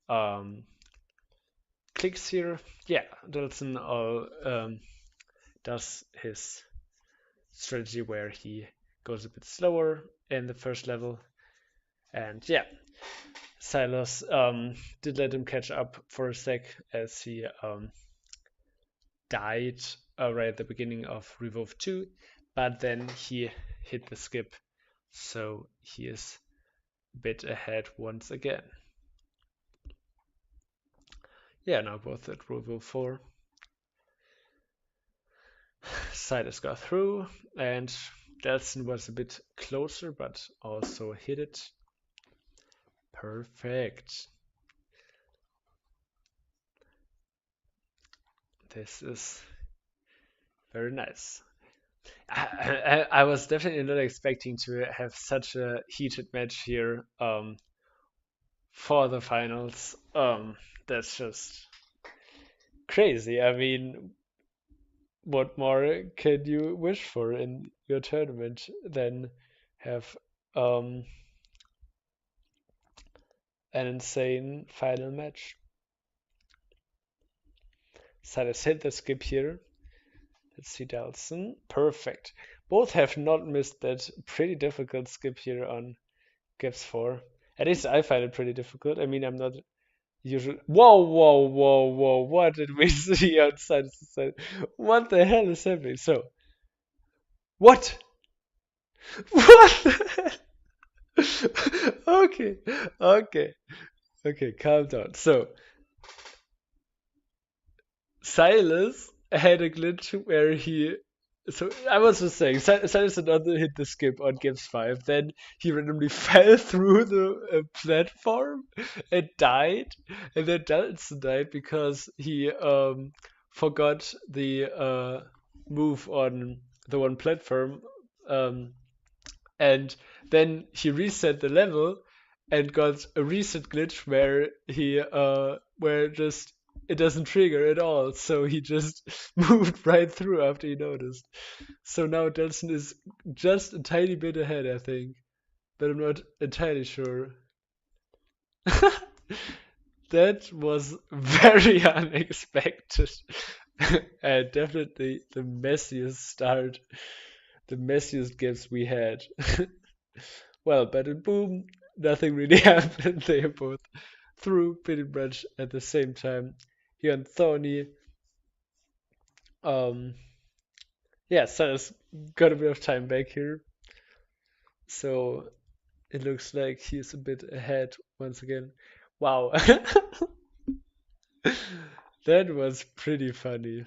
um, clicks here. Yeah, Delzen does his strategy where he goes a bit slower in the first level. And yeah, Silas did let him catch up for a sec as he died right at the beginning of Revolve 2, but then he hit the skip, so he is a bit ahead once again. Yeah, now both at Revolve 4. Silas got through, and Delson was a bit closer, but also hit it. Perfect. This is very nice. I was definitely not expecting to have such a heated match here for the finals. That's just crazy. I mean, what more can you wish for in your tournament than have um, an insane final match? Silas hit the skip here. Let's see Delson. Perfect. Both have not missed that pretty difficult skip here on Gibbs 4. At least I find it pretty difficult. I mean, I'm not usually. Whoa, whoa, whoa, whoa. What did we see outside the side? What the hell is happening? So, what? What the hell? Okay, okay, okay, calm down. So, Silas had a glitch where he. So I was just saying, Silas did not hit the skip on Gibbs 5. Then he randomly fell through the platform and died. And then Delson died because he forgot the move on the one platform. Um, and then he reset the level and got a reset glitch where where just it doesn't trigger at all, so he just moved right through after he noticed. So now Delson is just a tiny bit ahead, I think, but I'm not entirely sure. That was very unexpected. And definitely the messiest start, the messiest games we had. Well, but in boom, nothing really happened. They are both through pretty much at the same time. Here on Thorny, um, yeah, Silas got a bit of time back here, so it looks like he's a bit ahead once again. Wow, that was pretty funny.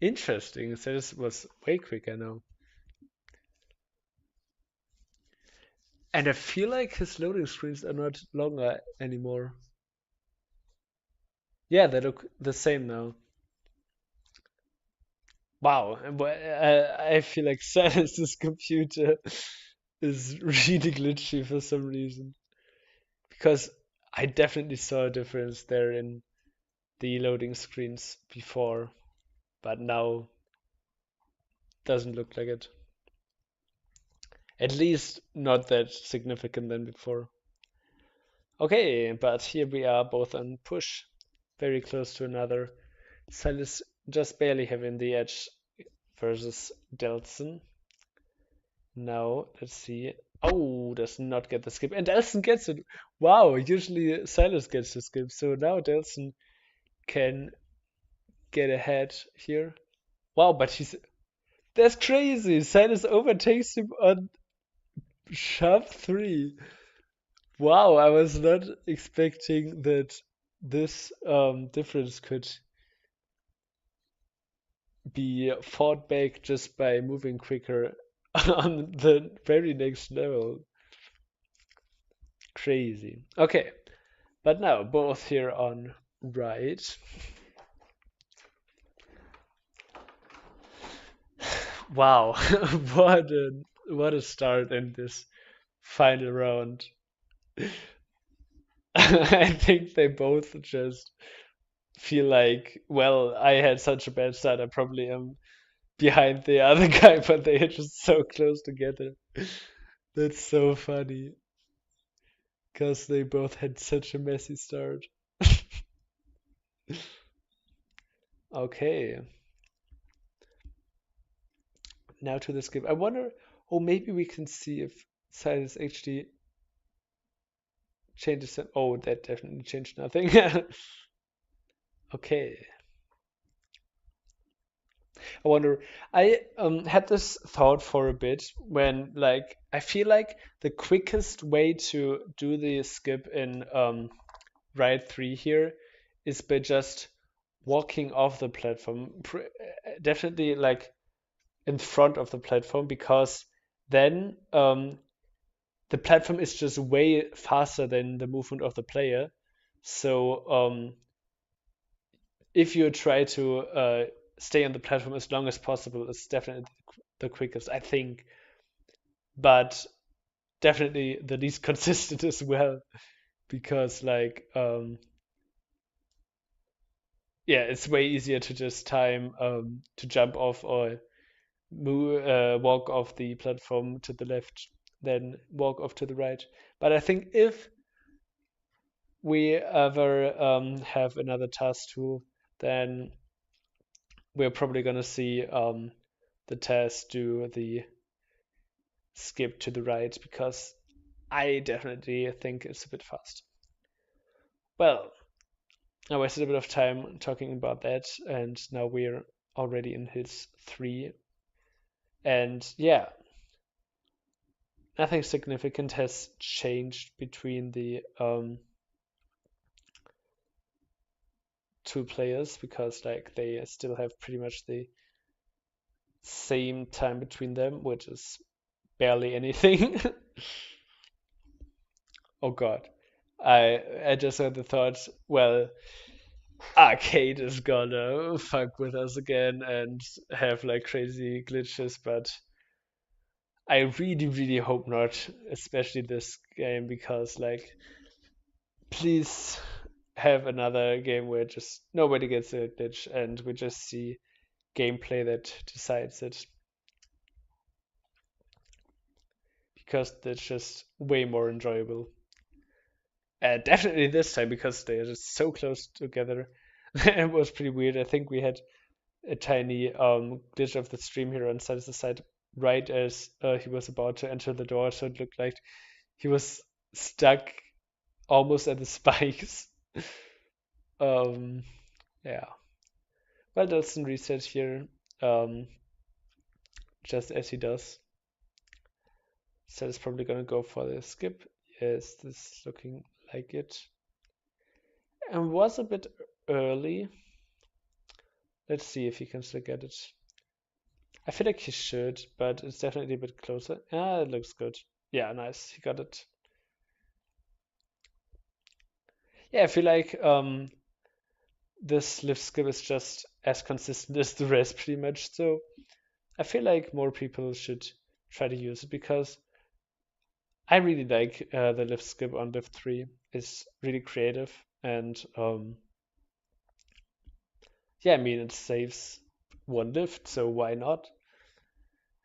Interesting. Silas was way quicker now, and I feel like his loading screens are not longer anymore. Yeah, they look the same now. Wow, I feel like Silas's computer is really glitchy for some reason. Because I definitely saw a difference there in the loading screens before, but now doesn't look like it. At least not that significant than before. Okay, but here we are both on push, very close to another. Silas just barely having the edge versus Delson. Now, let's see. Oh, does not get the skip. And Delson gets it. Wow, usually Silas gets the skip. So now Delson can get ahead here. Wow, but he's That's crazy. Silas overtakes him on sharp 3. Wow, I was not expecting that this difference could be fought back just by moving quicker on the very next level. Crazy. Okay, but now both here on right. Wow, what a start in this final round. I think they both just feel like, well, I had such a bad start, I probably am behind the other guy, but they are just so close together. That's so funny, because they both had such a messy start. Okay, now to the skip. I wonder, or maybe we can see if Silas actually changes some. Oh, that definitely changed nothing. Okay. I wonder. I had this thought for a bit when, like, I feel like the quickest way to do the skip in ride 3 here is by just walking off the platform. Definitely, like, in front of the platform, because then the platform is just way faster than the movement of the player. So if you try to stay on the platform as long as possible, it's definitely the quickest, I think. But definitely the least consistent as well, because like yeah, it's way easier to just time to jump off or walk off the platform to the left than walk off to the right. But I think if we ever have another task tool, then we're probably gonna see the task do the skip to the right, because I definitely think it's a bit fast. Well, I wasted a bit of time talking about that, and now we're already in his 3. And yeah, nothing significant has changed between the two players, because like they still have pretty much the same time between them, which is barely anything. Oh God. I just had the thought, well, Arcade is gonna fuck with us again and have like crazy glitches, but I really, really hope not, especially this game, because like, please have another game where just nobody gets a glitch and we just see gameplay that decides it, because that's just way more enjoyable. Definitely this time, because they're just so close together. It was pretty weird. I think we had a tiny glitch of the stream here on Silas' side right as he was about to enter the door, so it looked like he was stuck almost at the spikes. um, yeah. Well, Delzen reset here, um, just as he does. So it's probably gonna go for the skip. Yes, this is looking like it. And was a bit early. Let's see if he can still get it. I feel like he should, but it's definitely a bit closer. Ah, it looks good. Yeah, nice. He got it. Yeah, I feel like this lift skip is just as consistent as the rest, pretty much. So I feel like more people should try to use it, because I really like the lift skip on lift 3. It's really creative, and yeah, I mean, it saves one lift, so why not?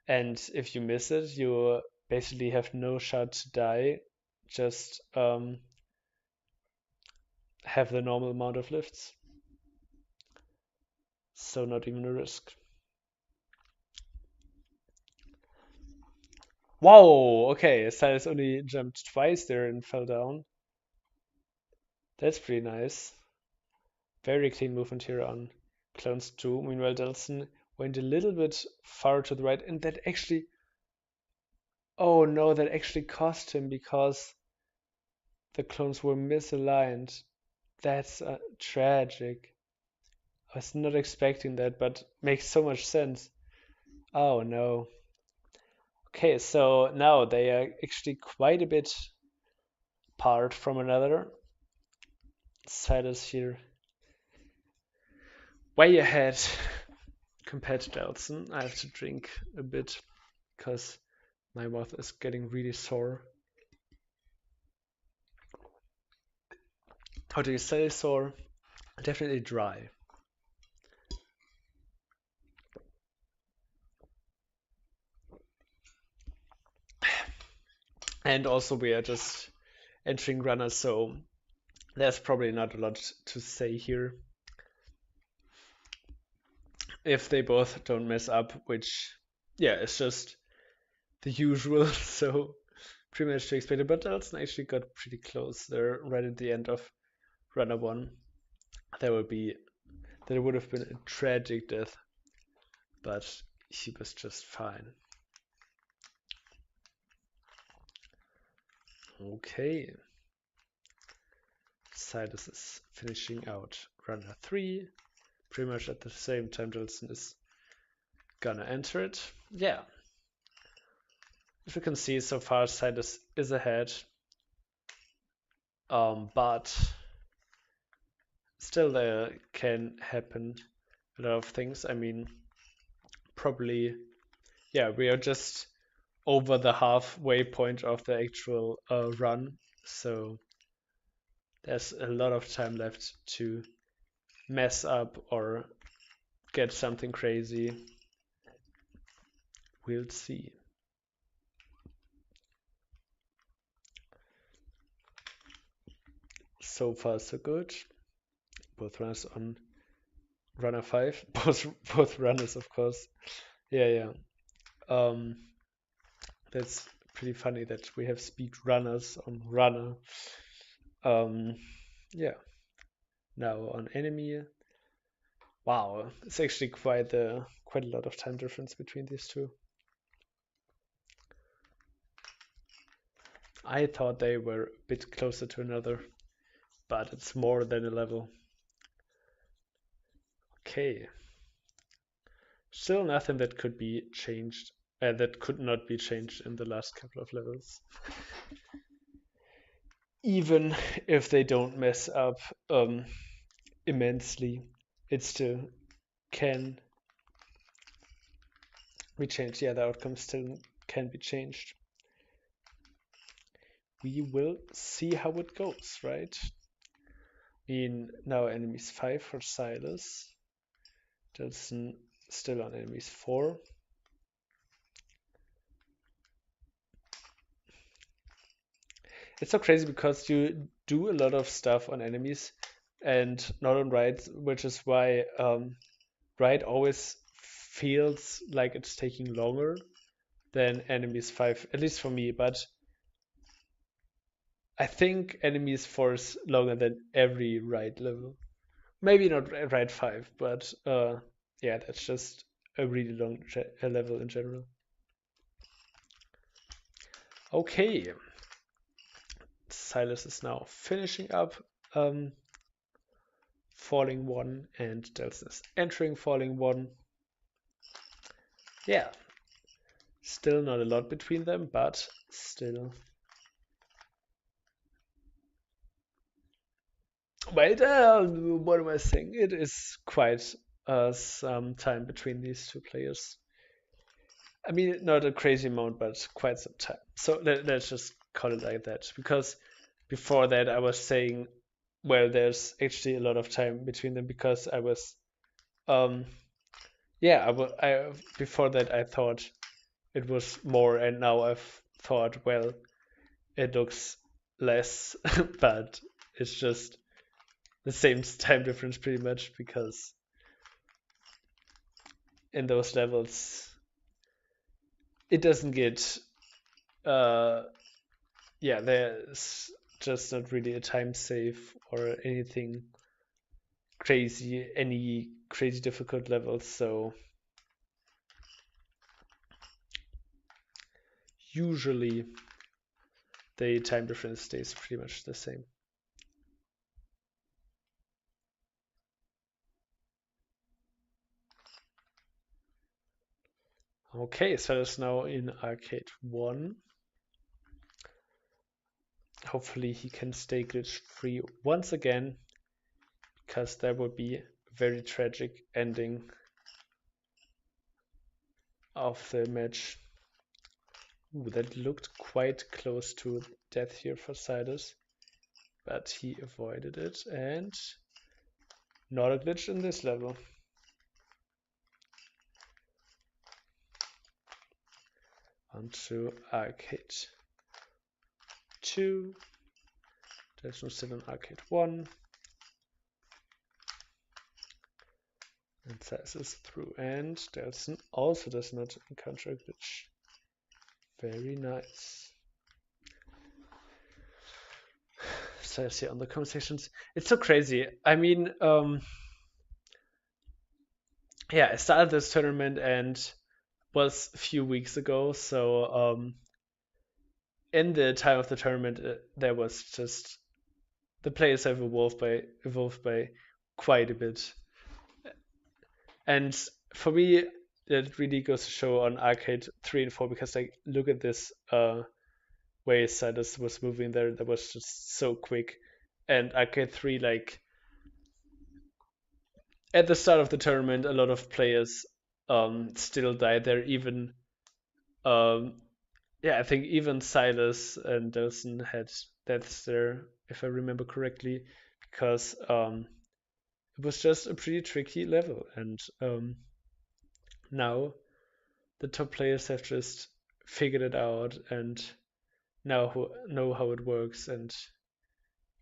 And if you miss it, you basically have no shot to die. Just have the normal amount of lifts. So not even a risk. Wow, okay, Silas only jumped twice there and fell down. That's pretty nice. Very clean movement here on Clones 2. Meanwhile, Delson went a little bit far to the right, and that actually, oh no, that actually cost him because the clones were misaligned. That's tragic. I was not expecting that, but makes so much sense. Oh no. Okay, so now they are actually quite a bit apart from another. Silas here way ahead compared to Delzen. I have to drink a bit because my mouth is getting really sore. How do you say sore? Definitely dry. And also we are just entering runners, so there's probably not a lot to say here. If they both don't mess up, which, yeah, it's just the usual, so pretty much to expect it. But Delson actually got pretty close there, right at the end of runner 1. There would have been a tragic death, but he was just fine. Okay. Silas is finishing out runner 3. Pretty much at the same time Delson is gonna enter it. Yeah. As we can see, so far Silas is ahead. But still there can happen a lot of things. I mean, probably, yeah, we are just over the halfway point of the actual run, so there's a lot of time left to mess up or get something crazy. We'll see. So far, so good. Both runners on runner 5. Both runners, of course. Yeah. That's pretty funny that we have speed runners on runner. Yeah. Now on enemy. Wow, it's actually quite a lot of time difference between these two. I thought they were a bit closer to another, but it's more than a level. Okay. Still nothing that could be changed, that could not be changed in the last couple of levels. Even if they don't mess up immensely, it still can be changed. Yeah, the outcome still can be changed. We will see how it goes, right? Now enemies 5 for Silas. Delson still on enemies 4. It's so crazy because you do a lot of stuff on enemies and not on raids, which is why raid always feels like it's taking longer than enemies 5, at least for me, but I think enemies 4 is longer than every raid level. Maybe not raid 5, but yeah, that's just a really long level in general. Okay. Silas is now finishing up falling 1 and Delson is entering falling 1. Yeah. Still not a lot between them, but still. Wait, what am I saying? It is quite some time between these two players. I mean, not a crazy amount, but quite some time. So let's just call it like that. Because before that, I was saying, well, there's actually a lot of time between them because I was, yeah, before that I thought it was more, and now I've thought, well, it looks less, but it's just the same time difference pretty much because in those levels it doesn't get yeah, there's just not really a time save or anything crazy, any crazy difficult levels, so usually the time difference stays pretty much the same. Okay, so it's now in arcade 1. Hopefully he can stay glitch free once again, because that would be a very tragic ending of the match. Ooh, that looked quite close to death here for Sylas, but he avoided it, and not a glitch in this level. On to arcade 2. Delzen still in arcade 1. And Sylas is through, and Delzen also does not encounter a glitch. Very nice. Sylas here on the conversations. It's so crazy. I mean, yeah, I started this tournament and was a few weeks ago, so in the time of the tournament, there was just the players have evolved by quite a bit, and for me, it really goes to show on arcade 3 and 4, because like look at this way Sylas was moving there, that was just so quick, and arcade 3, like at the start of the tournament, a lot of players still died there, even yeah, I think even Sylas and Delzen had deaths there, if I remember correctly, because it was just a pretty tricky level, and now the top players have just figured it out and now know how it works and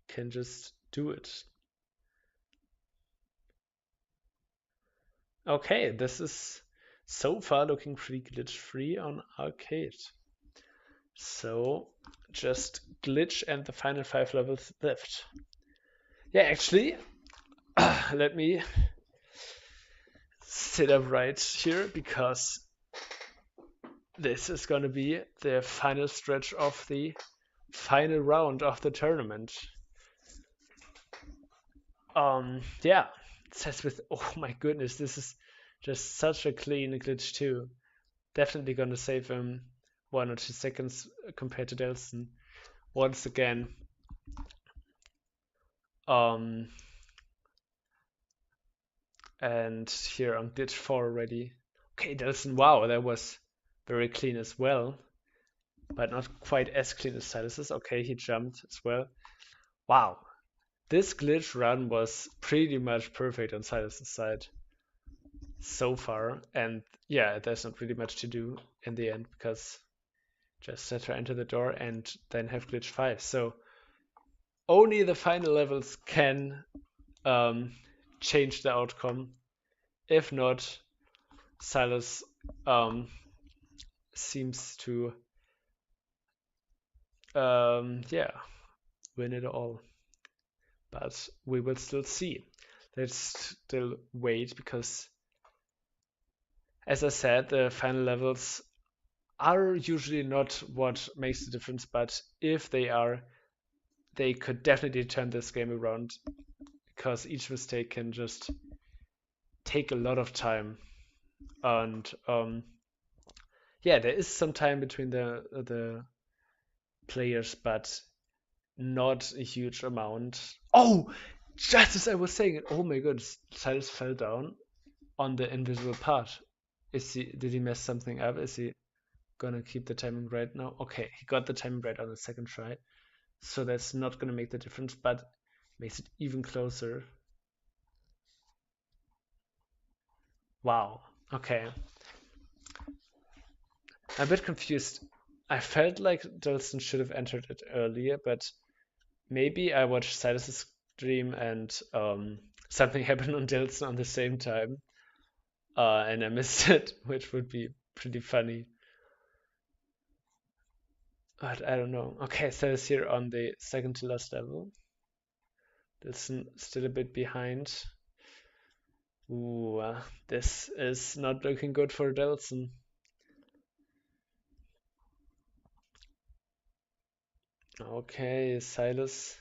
can just do it. Okay, this is so far looking pretty glitch free on arcade. So just glitch and the final 5 levels left. Yeah, actually, let me sit up right here, because this is going to be the final stretch of the final round of the tournament. Yeah, it says with, oh my goodness, this is just such a clean glitch too. Definitely gonna save him 1 or 2 seconds compared to Delzen. Once again, and here on glitch 4 already. Okay, Delzen, wow, that was very clean as well, but not quite as clean as Sylas's. Okay, he jumped as well. Wow, this glitch run was pretty much perfect on Sylas's side so far, and yeah, there's not really much to do in the end, because just let her enter the door and then have glitch 5. So only the final levels can change the outcome. If not, Sylas seems to yeah, win it all. But we will still see. Let's still wait, because as I said, the final levels are usually not what makes the difference, but if they are, they could definitely turn this game around, because each mistake can just take a lot of time. And yeah, there is some time between the players, but not a huge amount. Oh, just as I was saying it, oh my goodness, Silas fell down on the invisible part. Did he mess something up? Is he gonna keep the timing right now? Okay, he got the timing right on the second try, so that's not gonna make the difference, but makes it even closer. Wow. Okay. I'm a bit confused. I felt like Delzen should have entered it earlier, but maybe I watched Silas's stream and something happened on Delzen on the same time, and I missed it, which would be pretty funny. But I don't know. Okay, Silas here on the second to last level. Delzen still a bit behind. Ooh, this is not looking good for Delzen. Okay, Silas.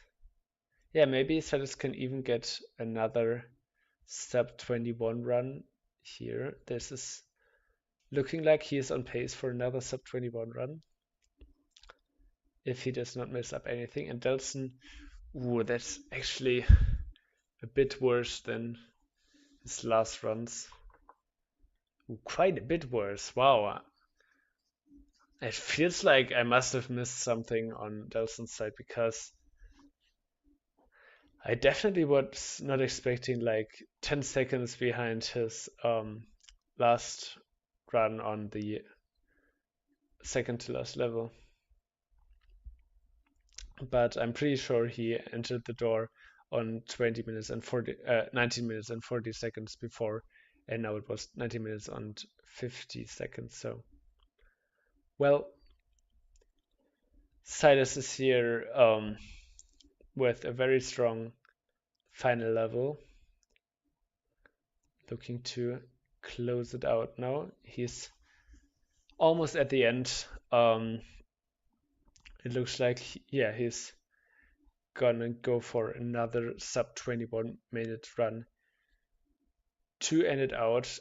Yeah, maybe Silas can even get another sub 21 run here. This is looking like he is on pace for another sub 21 run if he does not mess up anything. And Delzen, ooh, that's actually a bit worse than his last runs. Ooh, quite a bit worse. Wow. It feels like I must have missed something on Delzen's side because I definitely was not expecting like 10 seconds behind his last run on the second to last level. But I'm pretty sure he entered the door on 19 minutes and 40 seconds before, and now it was 19 minutes and 50 seconds. So, well, Silas is here with a very strong final level, looking to close it out now. He's almost at the end. It looks like, yeah, he's gonna go for another sub 21-minute run to end it out.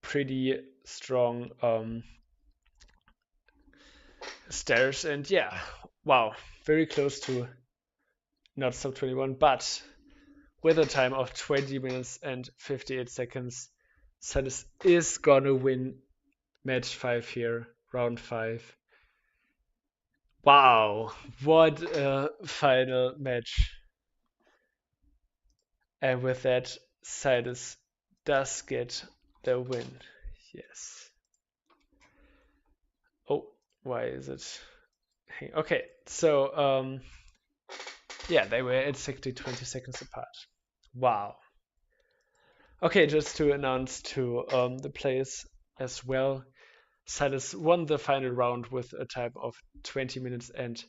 Pretty strong stairs, and yeah, wow, very close to not sub 21, but with a time of 20 minutes and 58 seconds, Salis is gonna win match 5 here, round 5. Wow, what a final match. And with that, Silas does get the win. Yes. Oh, why is it? Okay, so yeah, they were exactly 20 seconds apart. Wow. Okay, just to announce to the players as well, Silas won the final round with a time of 20 minutes and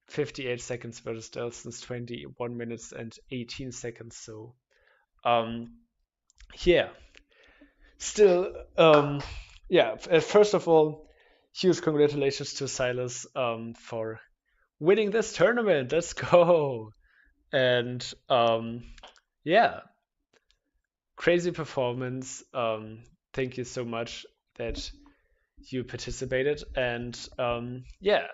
58 seconds versus Delzen's 21 minutes and 18 seconds. So, um, yeah, still, yeah. First of all, huge congratulations to Silas for winning this tournament. Let's go! And yeah, crazy performance. Thank you so much that you participated, and yeah,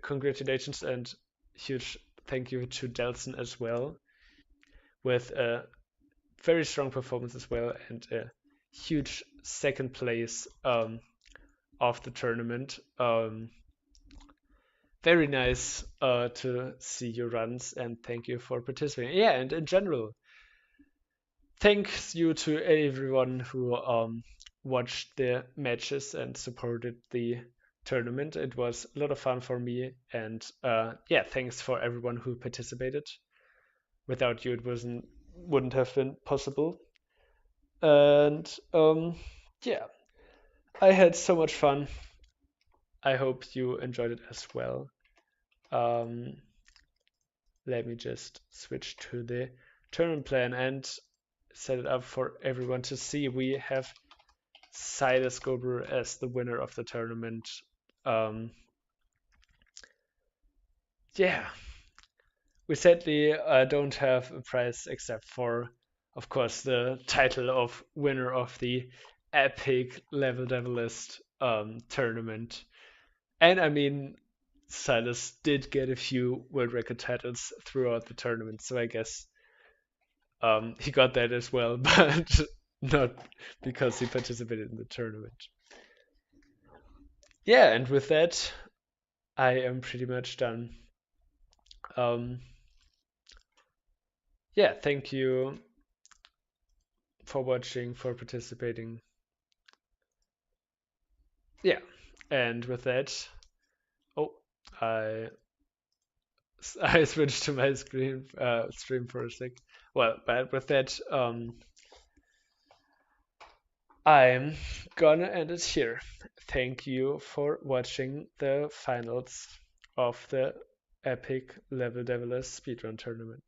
congratulations and huge thank you to Delzen as well with a very strong performance as well and a huge second place of the tournament. Very nice to see your runs and thank you for participating. Yeah, and in general, thanks you to everyone who watched the matches and supported the tournament. It was a lot of fun for me, and yeah, thanks for everyone who participated. Without you, it wouldn't have been possible. And yeah, I had so much fun. I hope you enjoyed it as well. Um, Let me just switch to the tournament plan and set it up for everyone to see. We have Sylasgobrr as the winner of the tournament. Um, yeah, we sadly don't have a prize except for, of course, the title of winner of the epic level Devilest tournament. And I mean, Silas did get a few world record titles throughout the tournament, so I guess he got that as well, but not because he participated in the tournament. Yeah, and with that, I am pretty much done. Um, yeah, thank you for watching, for participating. Yeah, and with that, oh, I I switched to my stream for a sec. Well, but with that, I'm gonna end it here. Thank you for watching the finals of the epic Level Devilers speedrun tournament.